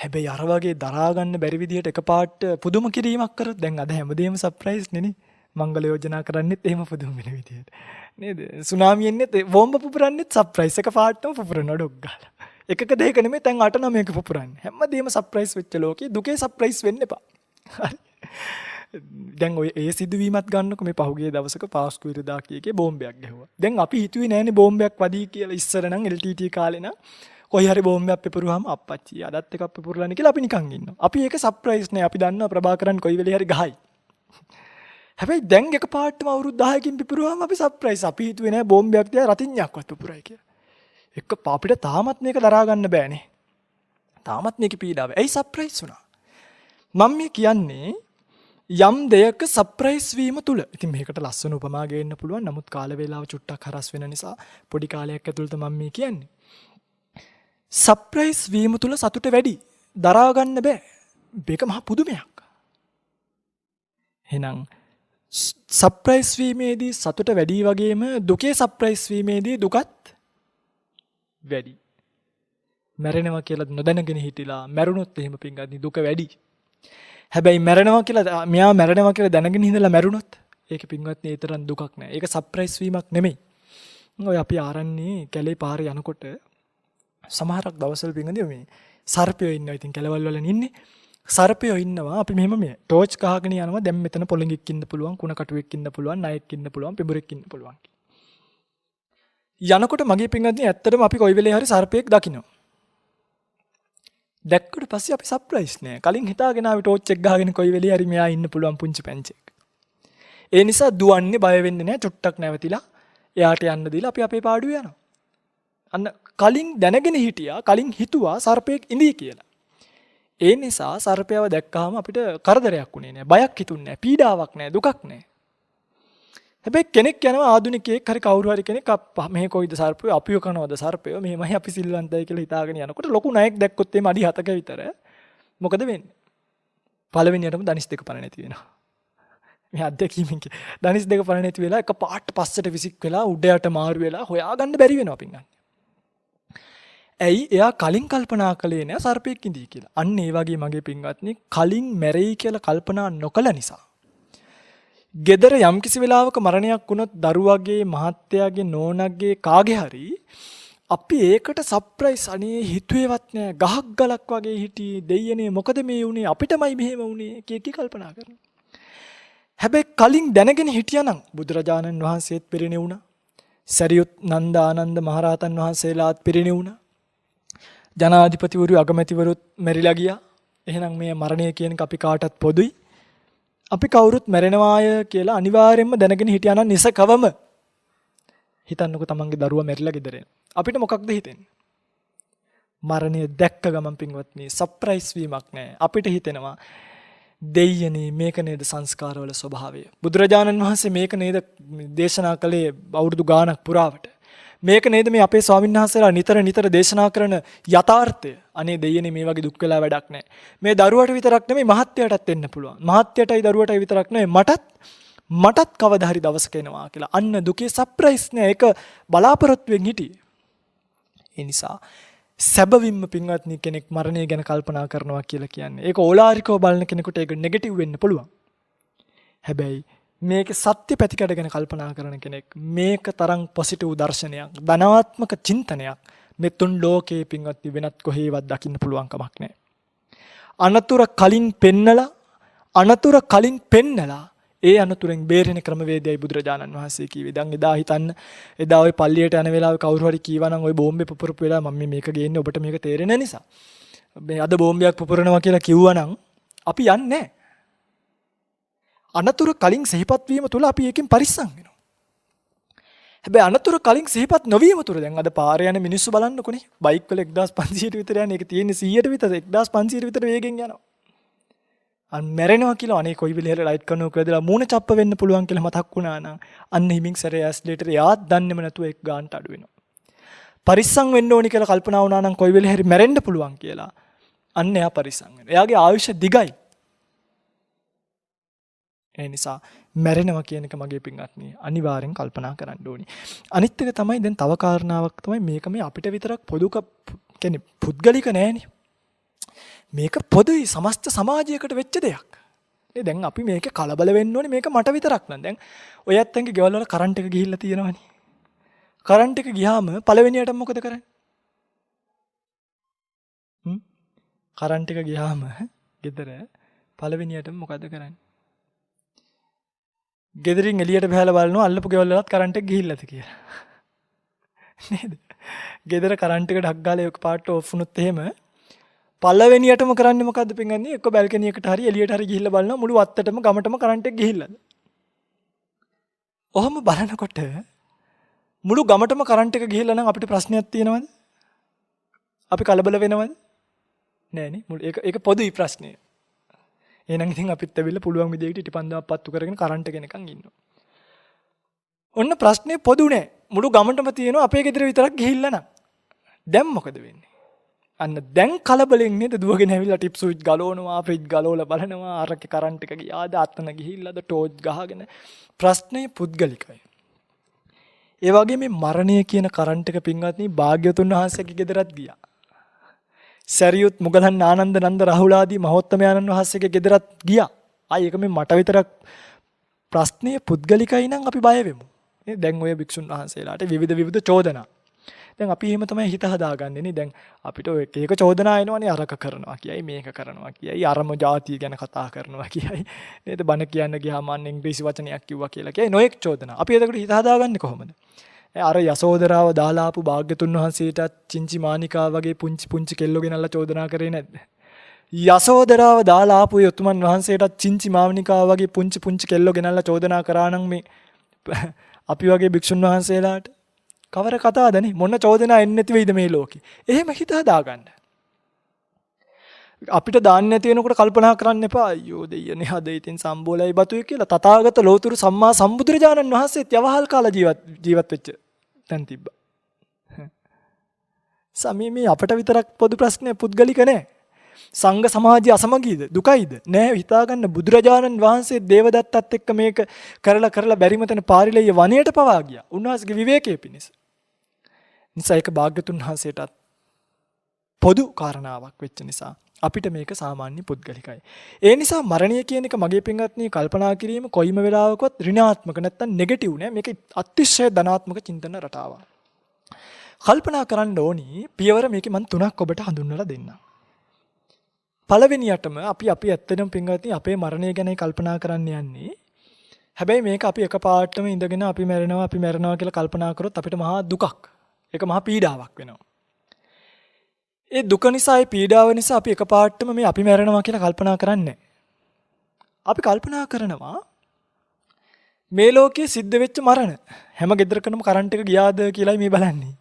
හැබැයි අර වගේ දරා ගන්න බැරි විදිහට එකපාරට පුදුම කිරීමක් කරොත් දැන් අද හැමදේම සර්ප්‍රයිස් නෙනේ. මංගල යෝජනා කරන්නෙත් එහෙම පුදුම වෙන විදිහට. නේද? සුනාමි එන්නෙත් බෝම්බ පුපුරන්නෙත් සර්ප්‍රයිස් එකපාරටම පුපුරනවා ඩොග් ගාලා. එකක දෙක නෙමෙයි දැන් 8-9ක පුපුරන්නේ. හැමදේම සර්ප්‍රයිස් වෙච්ච ලෝකේ දුකේ සර්ප්‍රයිස් වෙන්න එපා. හරි. දැන් ඔය ඒ සිදුවීමත් ගන්නකො මේ පහුගිය දවසක පාස්කු ඉරදා කීකේ බෝම්බයක් ගැහුවා. දැන් අපි හිතුවේ නෑනේ බෝම්බයක් වදී කියලා ඉස්සර නම් LTT කාලේ නම් කොයි හරි බෝම්බයක් පෙපරුවාම අප්පච්චි අදත් එකක් පෙපුරලානේ කියලා අපි නිකන් ඉන්නවා. අපි ඒක සර්ප්‍රයිස් නෑ. අපි දන්නවා ප්‍රභාකරන් කොයි වෙලේ හරි ගහයි. හැබැයි දැන් එකපාරටම අවුරුදු 10කින් පිපුරුවාම අපි සර්ප්‍රයිස්. අපි හිතුවේ නෑ බෝම්බයක් තියා රතිඤ්ඤාක්වත් පුපුරයි කියලා. එක්ක අපිට තාමත් මේක දරා ගන්න බෑනේ. තාමත් මේකේ පීඩාව. ඇයි සර්ප්‍රයිස් වුණා? මම මේ කියන්නේ යම් දෙයක සර්ප්‍රයිස් වීම තුල. ඉතින් මේකට ලස්සන උපමා ගේන්න පුළුවන්. නමුත් කාල වේලාව චුට්ටක් හරස් වෙන නිසා පොඩි කාලයක් ඇතුළත මම මේ කියන්නේ. සර්ප්‍රයිස් වීම තුල සතුට වැඩි. දරා ගන්න බෑ. මේක මහ පුදුමයක්. එහෙනම් සර්ප්‍රයිස් වීමේදී සතුට වැඩි වගේම දුකේ සර්ප්‍රයිස් වීමේදී දුකත් වැඩි. මැරෙනවා කියලා නොදැනගෙන හිටිලා මැරුණොත් එහෙම පින්වත්නි දුක වැඩි. හැබැයි මෙයා මැරෙනවා කියලා දැනගෙන ඉඳලා මැරුණොත් ඒක පින්වත්නි ඒ තරම් දුකක් නෑ. ඒක සර්ප්‍රයිස් වීමක් නෙමෙයි. ඔය අපි ආරන්නේ කැලේ පාරේ යනකොට සමහරක් දවස්වල පින්වත්නි මේ සර්පයෝ ඉන්නවා. ඉතින් කැලවල් වල ඉන්නේ. සර්පයෝ ඉන්නවා. අපි මෙහෙම මේ ටෝච් ගහගෙන යනවා. දැන් මෙතන පොළඟෙක් ඉන්න පුළුවන්, කුණ කටුවෙක් ඉන්න පුළුවන්, නයෙක් ඉන්න පුළුවන්, පිඹුරෙක් ඉන්න පුළුවන්. යනකොට මගේ පින්වත්නි ඇත්තටම අපි කොයි වෙලේ හරි සර්පයෙක් දකිනවා. දැක්කට පස්සේ අපි සර්ප්‍රයිස් නෑ. කලින් හිතාගෙන ආවි ටෝච් එක ගහගෙන කොයි වෙලේ හරි මෙයා ඉන්න පුළුවන් පුංචි පැංචෙක්. ඒ නිසා දුවන්නේ බය වෙන්නේ නෑ. චුට්ටක් නැවතිලා එයාට යන්න දීලා අපි අපේ පාඩුවේ යනවා. අන්න කලින් දැනගෙන හිටියා, කලින් හිතුවා සර්පයෙක් ඉඳී කියලා. ඒ නිසා සර්පයව දැක්කහම අපිට කරදරයක් උනේ නෑ, බයක් හිතුන්නේ නෑ, පීඩාවක් නෑ, දුකක් නෑ. හැබැයි කෙනෙක් යනවා ආදුනිකයෙක් හරි කවුරු හරි කෙනෙක් මෙහෙ කොයිද සර්පයෝ, අපිව කනවද සර්පයෝ, මෙහෙමයි අපි සිල්වන්තයි කියලා හිතාගෙන යනකොට ලොකු නයෙක් දැක්කොත් එimhe අඩි 7ක විතර මොකද වෙන්නේ? පළවෙනියටම දනිස් දෙක පණ නැති වෙනවා. මේ අධ්‍යක්ීමෙන් දනිස් දෙක පණ නැති වෙලා එක පාට පස්සට විසික් වෙලා උඩ යට මාරු වෙලා හොයාගන්න බැරි වෙනවා පින්ගන්න. ඇයි? එයා කලින් කල්පනා කළේ නෑ සර්පයෙක් ඉඳී කියලා. අන්න ඒ වගේ මගේ පින්වත්නි කලින් මැරෙයි කියලා කල්පනා නොකළ නිසා ගෙදර යම්කිසි වෙලාවක මරණයක් වුණොත් දරුවගේ, මහත්තයාගේ, නෝනගේ කාගේ හරි අපි ඒකට සර්ප්‍රයිස් අනේ හිතුවේවත් නෑ, ගහක් ගලක් වගේ හිටියේ, දෙයියනේ මොකද මේ වුනේ, අපිටමයි මෙහෙම වුනේ කී කල්පනා කරනවා. හැබැයි කලින් දැනගෙන හිටියානම් බුදුරජාණන් වහන්සේත් පිරිණිවුණා. සරියුත් නන්ද ආනන්ද මහරහතන් වහන්සේලාත් පිරිණිවුණා. ජනාධිපතිවරු අගමැතිවරුත් මැරිලා ගියා. එහෙනම් මේ මරණය කියන එක අපි කාටත් පොදුයි. අපි කවුරුත් මැරෙනවාය කියලා අනිවාර්යයෙන්ම දැනගෙන හිටියා නම් නිසකවම හිතන්නකෝ තමන්ගේ දරුවා මැරිලා ගෙදර එන. අපිට මොකක්ද හිතෙන්නේ? මරණය දැක්ක ගමන් පින්වත්නි සර්ප්‍රයිස් වීමක් නෑ. අපිට හිතෙනවා දෙයියනේ මේක නේද සංස්කාරවල ස්වභාවය. බුදුරජාණන් වහන්සේ මේක නේද දේශනා කළේ අවුරුදු ගාණක් පුරාවට. මේක නේද මේ අපේ ස්වාමීන් වහන්සේලා නිතර දේශනා කරන යථාර්ථය. අනේ දෙයියනේ මේ වගේ දුක් වෙලා වැඩක් නැහැ. මේ දරුවට විතරක් නෙමෙයි මහත්යටත් එන්න පුළුවන්. මහත්යටයි දරුවටයි විතරක් නෙමෙයි මටත් කවදා හරි දවසක එනවා කියලා. අන්න දුකේ සර්ප්‍රයිස් නෑ. ඒක බලාපොරොත්තුෙන් හිටියේ. ඒ නිසා සැබවින්ම පින්වත්නි කෙනෙක් මරණය ගැන කල්පනා කරනවා කියලා කියන්නේ ඒක ඕලාරිකව බලන කෙනෙකුට ඒක නෙගටිව් වෙන්න පුළුවන්. හැබැයි මේක සත්‍ය පැතිකඩ ගැන කල්පනා කරන කෙනෙක් මේක තරම් පොසිටිව් දර්ශනයක්, ධනාත්මක චින්තනයක් මේ තුන් ලෝකේ පින්වත්නි වෙනත් කොහේවත් දකින්න පුළුවන් කමක් නැහැ. අනතුර කලින් පෙන්නලා ඒ අනතුරෙන් බේරෙන ක්‍රමවේදයයි බුදුරජාණන් වහන්සේ කිව්වේ. දැන් එදා හිතන්න එදා ওই පල්ලියට යන වෙලාවේ කවුරු හරි කීවනම් ওই බෝම්බේ පුපුරපු වෙලාව මම මේක ගේන්නේ ඔබට මේක තේරෙන නිසා. මේ අද බෝම්බයක් පුපුරනවා කියලා කිව්වනම් අපි යන්නේ නැහැ. අනතුර කලින් සිහිපත් වීම තුළ අපි ඒකෙන් පරිස්සම් වෙනවා. හැබැයි අනතුර කලින් සිහිපත් නොවීම තුළ දැන් අද පාරේ යන මිනිස්සු බලන්නකොනේ. බයික් වල 1500ට විතර යන එක තියෙන්නේ 100ට විතර 1500ට විතර වේගෙන් යනවා. අන් මැරෙනවා කියලා අනේ කොයි වෙලේ හරි ලයිට් කරනවා කියලා මූණ චප්ප වෙන්න පුළුවන් කියලා මතක් වුණා නම් අන්න හිමින් සැරේ ඇස්ලේටර් යාත් දන්නේම නැතුව එක් ගානට අඩු වෙනවා. පරිස්සම් වෙන්න ඕනි කියලා කල්පනා වුණා නම් කොයි වෙලේ හරි මැරෙන්න පුළුවන් කියලා අන්න එයා පරිස්සම් වෙනවා. එයාගේ ආයුෂ දිගයි. ඒ නිසා මැරෙනවා කියන එක මගේ පින්වත්නි අනිවාර්යෙන් කල්පනා කරන්න ඕනි. අනිත් එක තමයි දැන් තව කාරණාවක් තමයි මේක මේ අපිට විතරක් පොදු කියන්නේ පුද්ගලික නෑනේ. මේක පොදුයි සමස්ත සමාජයකට වෙච්ච දෙයක්. දැන් අපි මේක කලබල වෙන්න ඕනේ මේක මට විතරක් නෑ. දැන් ඔය ඇත්තන්ගේ ගෙවල් වල කරන්ට් එක ගිහිල්ලා තියෙනවනේ. කරන්ට් එක ගියාම පළවෙනියට මොකද කරන්නේ? කරන්ට් එක ගියාම ගෙදර පළවෙනියට මොකද කරන්නේ? ගෙදරින් එළියට බහලා බලනවා අල්ලපු ගෙවල් වලත් කරන්ට් එක ගිහිල්ලාද කියලා. නේද? ගෙදර කරන්ට් එක ඩක් ගාලා එක පාට ඔෆ් වුණොත් එහෙම පළවෙනියටම කරන්නේ මොකද්ද පින්ගන්නේ? එක්ක බැල්කනි එකට හරි එළියට හරි ගිහිල්ලා බලනවා මුළු වත්තටම ගමටම කරන්ට් එක ගිහිල්ලාද? ඔහොම බලනකොට මුළු ගමටම කරන්ට් එක ගිහිල්ලා නම් අපිට ප්‍රශ්නයක් තියෙනවද? අපි කලබල වෙනවද? නෑනේ. ඒක පොදුයි ප්‍රශ්නය. එහෙනම් ඉතින් අපිත් ඇවිල්ලා පුළුවන් විදිහට ඉටිපන්දමක් පත්තු කරගෙන කරන්ට් එක එනකන් ඉන්නවා. ඔන්න ප්‍රශ්නේ පොදු නෑ. මුළු ගමටම තියෙනවා අපේ ගෙදර විතරක් ගිහිල්ලා නම්. දැන් මොකද වෙන්නේ? අන්න දැන් කලබලෙන් නේද දුවගෙන ඇවිල්ලා ටිප් ස්විච් ගලවනවා, ෆ්‍රිජ් ගලවලා බලනවා, අරකේ කරන්ට් එක ගියාද, අතන ගිහිල්ලාද, ටෝච් ගහගෙන. ප්‍රශ්නේ පුද්ගලිකයි. ඒ වගේ මේ මරණය කියන කරන්ට් එක පින්වත්නි භාග්‍යවතුන් වහන්සේගේ ගෙදරත් ගියා. සරියුත් මුගලන් ආනන්ද නන්ද රාහුල ආදී මහෝත්තමයන්න් වහන්සේගේ ගෙදරත් ගියා. ආයි ඒක මේ මට විතරක් ප්‍රශ්නේ පුද්ගලිකයි නම් අපි බය වෙමු. නේ දැන් ඔය භික්ෂුන් වහන්සේලාට විවිධ චෝදනා. දැන් අපි එහෙම තමයි හිත හදාගන්නේ නේ. දැන් අපිට ඔය එක චෝදනා එනවනේ අරක කරනවා කියයි මේක කරනවා කියයි අරම ಜಾතිය ගැන කතා කරනවා කියයි. නේද බණ කියන්න ගියාම අන්න ඉංග්‍රීසි වචනයක් කිව්වා කියලා කියයි නොඑක් චෝදනා. අපි එතකොට හිත හදාගන්නේ කොහොමද? අර යසෝදරාව දාලා ආපු භාග්‍යතුන් වහන්සේටත් චින්චි මානිකා වගේ පුංචි කෙල්ලෝ ගෙනල්ලා චෝදනා කරේ නැද්ද? යසෝදරාව දාලා ආපු යතුමන් වහන්සේටත් චින්චි මානිකා වගේ පුංචි කෙල්ලෝ ගෙනල්ලා චෝදනා කරා නම් මේ අපි වගේ භික්ෂුන් වහන්සේලාට කවර කතාවදනේ මොන චෝදනා එන්නේ නැති වෙයිද මේ ලෝකේ. එහෙම හිත හදාගන්න. අපිට දාන්න නැති වෙනකොට කල්පනා කරන්න එපා. අයියෝ දෙයනේ හද ඉතින් සම්බෝලයි බතුයි කියලා. තථාගත ලෝතුරු සම්මා සම්බුදුරජාණන් වහන්සේත් යවහල් කාලා ජීවත් වෙච්ච තැන් තිබ්බා. සමීමේ අපට විතරක් පොදු ප්‍රශ්නය පුද්ගලික නෑ. සංඝ සමාජය අසමගීද දුකයිද නෑ හිතාගන්න බුදුරජාණන් වහන්සේ දේවදත්තත් එක්ක මේක කරලා බැරිම තැන පාරිලෙය වනයේට පවා ගියා. උන්වහන්සේගේ විවේකයේ පිණිස. නිසා ඒක භාග්‍යතුන් වහන්සේටත් පොදු කාරණාවක් වෙච්ච නිසා අපිට මේක සාමාන්‍ය පුද්ගලිකයි. ඒ නිසා මරණය කියන එක මගේ පින්වත්නි කල්පනා කිරීම කොයිම වෙලාවකවත් ඍණාත්මක නැත්තම් නෙගටිව් නෑ. මේක අතිශය ධනාත්මක චින්තන රටාවක්. කල්පනා කරන්න ඕනි පියවර මේකේ මම තුනක් ඔබට හඳුන්වලා දෙන්නම්. පළවෙනියටම අපි ඇත්තටම පින්වත්නි අපේ මරණය ගැන කල්පනා කරන්න යන්නේ. හැබැයි මේක අපි එකපාරටම ඉඳගෙන අපි මැරෙනවා කියලා කල්පනා කරොත් අපිට මහා දුකක්. ඒක මහා පීඩාවක් වෙනවා. ඒ දුක නිසා ඒ පීඩාව නිසා අපි එකපාරටම මේ අපි මැරෙනවා කියලා කල්පනා කරන්නේ. අපි කල්පනා කරනවා මේ ලෝකයේ සිද්ධ වෙච්ච මරණ හැම ගෙදරකම කරන්ට් එක ගියාද කියලායි මේ බලන්නේ.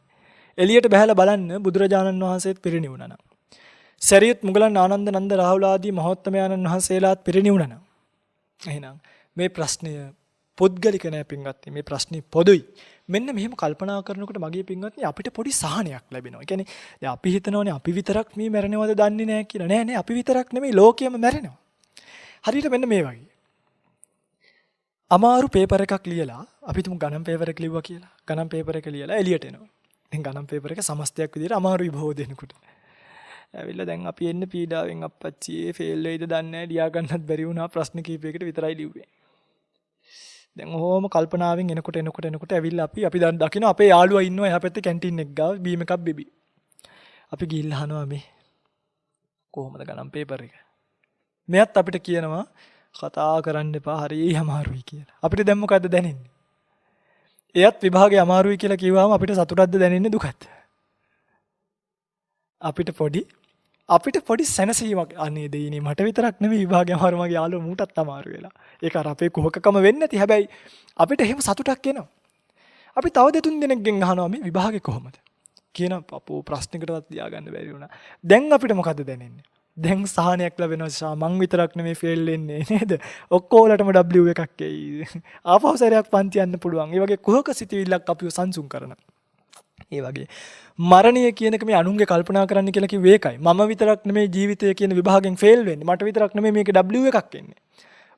එළියට බහැලා බලන්න බුදුරජාණන් වහන්සේත් පිරිණිවුණා නම්. සරියුත් මුගලන් ආනන්ද නන්ද රාහුල ආදී මහෝත්තමයන්න් වහන්සේලාත් පිරිණිවුණා නම්. එහෙනම් මේ ප්‍රශ්නය පුද්ගලික නෑ පින්වත්නි. මේ ප්‍රශ්නේ පොදුයි. මෙන්න මෙහෙම කල්පනා කරනකොට මගේ පින්වත්නි අපිට පොඩි සහනයක් ලැබෙනවා. ඒ කියන්නේ දැන් අපි හිතනවානේ අපි විතරක් මේ මැරෙනවද දන්නේ නැහැ කියලා. නෑ අපි විතරක් නෙමෙයි ලෝකෙම මැරෙනවා. හරියට මෙන්න මේ වගේ. අමාරු පේපර් එකක් ලියලා අපි තුමු ගණන් පේපර් එක ලිව්වා කියලා. ගණන් පේපර් එක ලියලා එළියට එනවා. ඉතින් ගණන් පේපර් එක සමස්තයක් විදිහට අමාරුයි බොහෝ දෙනෙකුට. ඇවිල්ලා දැන් අපි එන්නේ පීඩාවෙන් අප්පච්චියේ ෆේල් වෙයිද දන්නේ නැහැ. ලියා ගන්නත් බැරි වුණා. ප්‍රශ්න කීපයකට විතරයි ලිව්වේ. දැන් ඔහොම කල්පනාවෙන් එනකොට ඇවිල්ලා අපි දැන් දකින්න අපේ යාළුවා ඉන්නවා එහා පැත්තේ කැන්ටින් එක ගාව බීම එකක් බිබි. අපි ගිහිල්ලා අහනවා මේ කොහොමද ගණන් පේපර් එක. මෙයත් අපිට කියනවා කතා කරන්න එපා හරිය අමාරුයි කියලා. අපිට දැන් මොකද්ද දැනෙන්නේ? එයත් විභාගේ අමාරුයි කියලා කිව්වම අපිට සතුටක්ද දැනෙන්නේ දුකක්ද? අපිට පොඩි සැනසීමක් අනේ දෙයිනේ මට විතරක් නෙමෙයි විභාගේ අමාරු මගේ යාළුවා මූටත් අමාරු වෙලා. ඒක අර අපේ කුහකකම වෙන්නේ නැති. හැබැයි අපිට එහෙම සතුටක් එනවා. අපි තව දෙතුන් දෙනෙක්ගෙන් අහනවා මේ විභාගේ කොහොමද? කියන අපෝ ප්‍රශ්නයකටවත් ලියාගන්න බැරි වුණා. දැන් අපිට මොකද දැනෙන්නේ? දැන් සහනයක් ලැබෙනවා මං විතරක් නෙමෙයි ෆේල් වෙන්නේ නේද? ඔක්කොලටම W එකක් එයි. ආපහු සැරයක් පන්ති යන්න පුළුවන්. ඒ වගේ කුහක සිතිවිල්ලක් අපිව සංසුන් කරනවා. ඒ වගේ මරණය කියන එක මේ අනුන්ගේ කල්පනා කරන්න කියලා කිව්වේ ඒකයි. මම විතරක් නෙමෙයි ජීවිතය කියන විභාගයෙන් ෆේල් වෙන්නේ. මට විතරක් නෙමෙයි මේකේ W එකක් එන්නේ.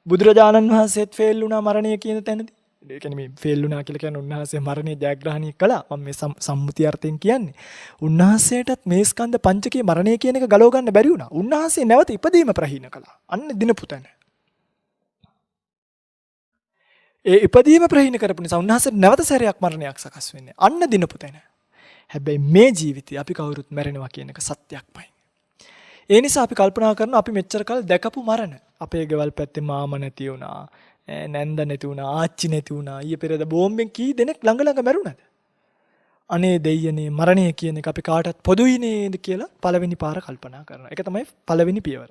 බුදුරජාණන් වහන්සේත් ෆේල් වුණා මරණය කියන තැනදී. ඒ කියන්නේ මේ ෆේල් වුණා කියලා කියන්නේ උන්වහන්සේ මරණය ජයග්‍රහණය කළා. මම මේ සම්මුති අර්ථයෙන් කියන්නේ. උන්වහන්සේටත් මේ ස්කන්ධ පංචකයේ මරණය කියන එක ගලව ගන්න බැරි වුණා. උන්වහන්සේ නැවත ඉපදීම ප්‍රහීන කළා. අන්න දිනපු තැන. ඒ ඉපදීම ප්‍රහීන කරපු නිසා උන්වහන්සේ නැවත සැරයක් මරණයක් සකස් වෙන්නේ. අන්න දිනපු තැන. හැබැයි මේ ජීවිතේ අපි කවුරුත් මැරෙනවා කියන එක සත්‍යක්මයි. ඒ නිසා අපි කල්පනා කරනවා අපි මෙච්චර කල් දැකපු මරණ. අපේ ගෙවල් පැත්තේ මාම නැති වුණා, නැන්ද නැති වුණා, ආච්චි නැති වුණා. ඊයේ පෙරේද බෝම්බෙන් කී දෙනෙක් ළඟ මැරුණාද? අනේ දෙයියනේ මරණය කියන එක අපි කාටත් පොදුයි නේද කියලා පළවෙනි පාර කල්පනා කරනවා. ඒක තමයි පළවෙනි පියවර.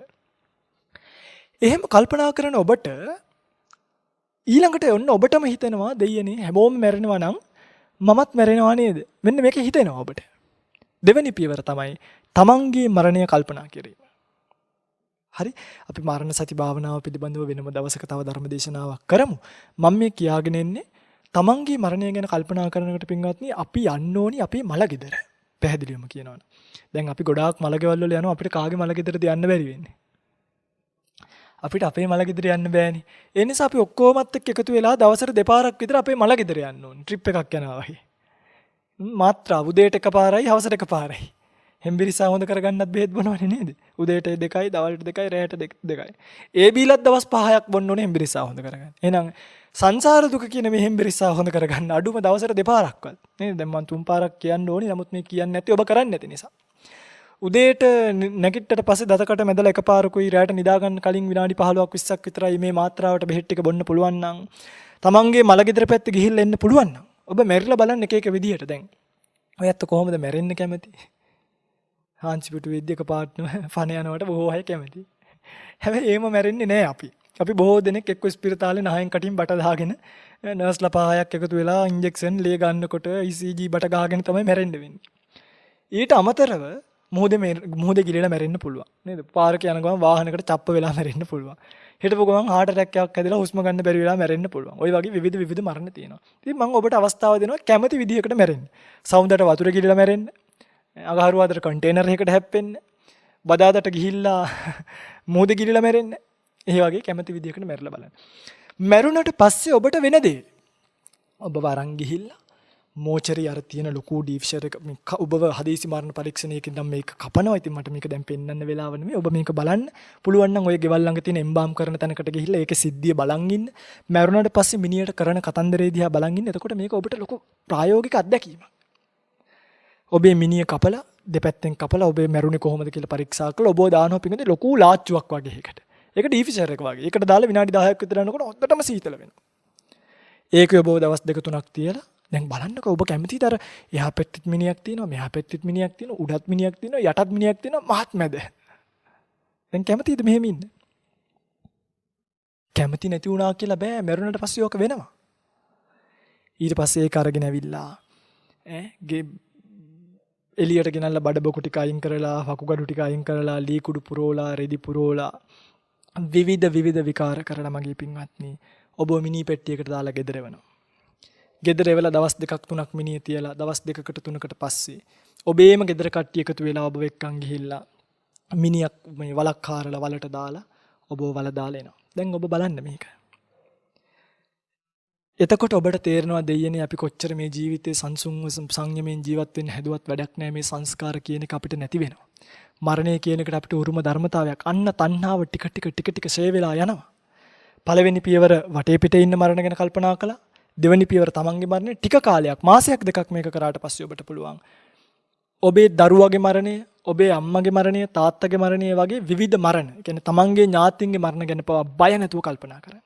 එහෙම කල්පනා කරන ඔබට ඊළඟට ඔන්න ඔබටම හිතෙනවා දෙයියනේ හැමෝම මැරෙනවා නම් මමත් මැරෙනවා නේද? මෙන්න මේක හිතෙනවා ඔබට. දෙවෙනි පියවර තමයි තමන්ගේ මරණය කල්පනා කිරීම. හරි? අපි මරණ සති භාවනාව පිළිබඳව වෙනම දවසක තව ධර්ම දේශනාවක් කරමු. මම මේ කියාගෙන ඉන්නේ තමන්ගේ මරණය ගැන කල්පනා කරනකොට පින්වත්නි අපි යන්න ඕනි අපේ මලගෙදර. පැහැදිලිවම කියනවනේ. දැන් අපි ගොඩාක් මලගෙවල් වල යනවා අපිට කාගේ මලගෙදරද යන්න බැරි වෙන්නේ. අපිට අපේ මල ගෙදර යන්න බෑනේ. ඒ නිසා අපි ඔක්කොමත් එක්ක එකතු වෙලා දවසට දෙපාරක් විතර අපේ මල ගෙදර යන්න ඕනේ. ට්‍රිප් එකක් යනවා වගේ. මාත්‍රා උදේට එකපාරයි හවසට එකපාරයි. හෙම්බිරිසා හොඳ කරගන්නත් බෙහෙත් බොනවනේ නේද? උදේට 2යි, දවල්ට 2යි, රැයට 2යි. ඒ බීලත් දවස් 5ක් බොන්න ඕනේ හෙම්බිරිසා හොඳ කරගන්න. එහෙනම් සංසාර දුක කියන මේ හෙම්බිරිසා හොඳ කරගන්න අඩුම දවසට දෙපාරක්වත්. නේද? දැන් මම 3 පාරක් කියන්න ඕනේ. නමුත් මේ කියන්නේ නැති ඔබ කරන්නේ නැති නිසා. උදේට නැගිට්ටට පස්සේ දතකට මැදලා එකපාරකුයි රැයට නිදා ගන්න කලින් විනාඩි 15ක් 20ක් විතරයි මේ මාත්‍රාවට බෙහෙත් ටික බොන්න පුළුවන් නම් තමන්ගේ මල ගෙදර පැත්තේ ගිහිල්ලා එන්න පුළුවන් නම් ඔබ මැරිලා බලන්න එක එක විදියට දැන් ඔයත් කොහොමද මැරෙන්න කැමති? හාන්සි පිටු වෙද්දි එකපාරටම ෆන යනවට බොහෝ අය කැමති. හැබැයි එහෙම මැරෙන්නේ නැහැ අපි. අපි බොහෝ දෙනෙක් එක්ක ස්පිරිතාලේ නහයෙන් කටින් බට දාගෙන නර්ස්ලා පහයක් එකතු වෙලා ඉන්ජෙක්ෂන් ලේ ගන්නකොට ECG බට ගහගෙන තමයි මැරෙන්න වෙන්නේ. ඊට අමතරව මුහුදේ ගිලිලා මැරෙන්න පුළුවන් නේද? පාරක යන ගමන් වාහනයකට චප්ප වෙලා මැරෙන්න පුළුවන්. හිටපු ගමන් heart attack එකක් හැදලා හුස්ම ගන්න බැරි වෙලා මැරෙන්න පුළුවන්. ওই වගේ විවිධ මරණ තියෙනවා. ඉතින් මම ඔබට අවස්ථාව දෙනවා කැමති විදිහකට මැරෙන්න. සවුන්දට වතුර ගිලිලා මැරෙන්න. අගහරුවාදට කන්ටේනර් එකකට හැප්පෙන්න. බදාදට ගිහිල්ලා මුහුදේ ගිලිලා මැරෙන්න. ඒ වගේ කැමති විදිහකට මැරලා බලන්න. මැරුණට පස්සේ ඔබට වෙන දේ. ඔබ වරන් ගිහිල්ලා මෝචරි අර තියෙන ලොකු ඩීෆ්ෂර් එක ඔබව හදිසි මරණ පරීක්ෂණයකින් නම් මේක කපනවා. ඉතින් මට මේක දැන් පෙන්වන්න වෙලාව නෙමෙයි. ඔබ මේක බලන්න පුළුවන් නම් ඔය ගෙවල් ළඟ තියෙන එම්බාම් කරන තැනකට ගිහිල්ලා ඒකේ සිද්ධිය බලන් ඉන්න. මැරුණාට පස්සේ මිනියට කරන කතන්දරේ දිහා බලන් ඉන්න. එතකොට මේක ඔබට ලොකු ප්‍රායෝගික අත්දැකීමක්. ඔබේ මිනිය කපලා දෙපැත්තෙන් කපලා ඔබේ මැරුණේ කොහොමද කියලා පරීක්ෂා කරලා ඔබව දානවා පිටින් ලොකු ලාච්චුවක් වගේ එකකට. ඒක ඩීෆ්ෂර් එක වගේ. ඒකට දාලා විනාඩි 10ක් විතර යනකොට හොද්දටම සීතල වෙනවා. ඒක ඔබව දවස් දෙක තුනක් තියලා දැන් බලන්නකෝ ඔබ කැමතිද අර එහා පැත්තෙත් මිනියක් තියෙනවා මෙහා පැත්තෙත් මිනියක් තියෙනවා උඩත් මිනියක් තියෙනවා යටත් මිනියක් තියෙනවා මහත් මැද. දැන් කැමතිද මෙහෙම ඉන්න? කැමති නැති වුණා කියලා බෑ මැරුණට පස්සේ ඕක වෙනවා. ඊට පස්සේ ඒක අරගෙන ඇවිල්ලා එළියට ගෙනල්ලා බඩ බොකු ටික අයින් කරලා වකුගඩු ටික අයින් කරලා ලී කුඩු පුරෝලා රෙදි පුරෝලා විවිධ විකාර කරලා මගේ පින්වත්නි ඔබ මිනි පෙට්ටියකට දාලා ගෙදර එවනවා. ගෙදර එවලා දවස් දෙකක් තුනක් මිනිය තියලා දවස් දෙකකට තුනකට පස්සේ ඔබේම ගෙදර කට්ටිය එකතු වෙලා ඔබ එක්කන් ගිහිල්ලා මිනියක් මේ වලක් කාරලා වලට දාලා ඔබව වල දාලා එනවා. දැන් ඔබ බලන්න මේක. එතකොට ඔබට තේරෙනවා දෙයියනේ අපි කොච්චර මේ ජීවිතේ සංසුන්ව සංයමයෙන් ජීවත් වෙන්න හැදුවත් වැඩක් නැහැ මේ සංස්කාර කියන එක අපිට නැති වෙනවා. මරණය කියන එකට අපිට උරුම ධර්මතාවයක් අන්න තණ්හාව ටික ෂේ වෙලා යනවා. පළවෙනි පියවර වටේ පිටේ ඉන්න මරණ ගැන කල්පනා කළා. දෙවෙනි පියවර තමන්ගේ මරණය ටික කාලයක් මාසයක් දෙකක් මේක කරාට පස්සේ ඔබට පුළුවන් ඔබේ දරුවගේ මරණය, ඔබේ අම්මගේ මරණය, තාත්තගේ මරණය වගේ විවිධ මරණ. ඒ කියන්නේ තමන්ගේ ඥාතීන්ගේ මරණ ගැන පවා බය නැතුව කල්පනා කරන්න.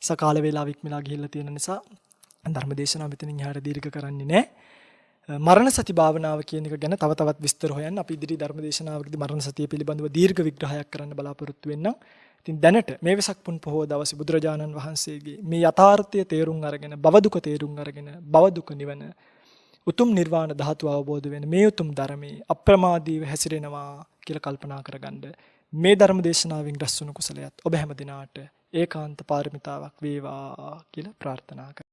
සකාල වේලාව ඉක්මලා ගිහිල්ලා තියෙන නිසා ධර්මදේශනාව මෙතනින් එහාට දීර්ඝ කරන්නේ නැහැ. මරණ සති භාවනාව කියන එක ගැන තව තවත් විස්තර හොයන්න අපි ඉදිරි ධර්මදේශනාවකදී මරණ සතිය පිළිබඳව දීර්ඝ විග්‍රහයක් කරන්න බලාපොරොත්තු වෙන්නම්. ඉතින් දැනට මේ වෙසක් පුන් පොහොව දවසේ බුදුරජාණන් වහන්සේගේ මේ යථාර්ථය තේරුම් අරගෙන භව දුක තේරුම් අරගෙන භව දුක නිවන උතුම් නිර්වාණ ධාතුව අවබෝධ වෙන මේ උතුම් ධර්මයේ අප්‍රමාදීව හැසිරෙනවා කියලා කල්පනා කරගන්න මේ ධර්ම දේශනාවෙන් රැස් වුණු කුසලයක් ඔබ හැම දිනාට ඒකාන්ත පාරමිතාවක් වේවා කියලා ප්‍රාර්ථනා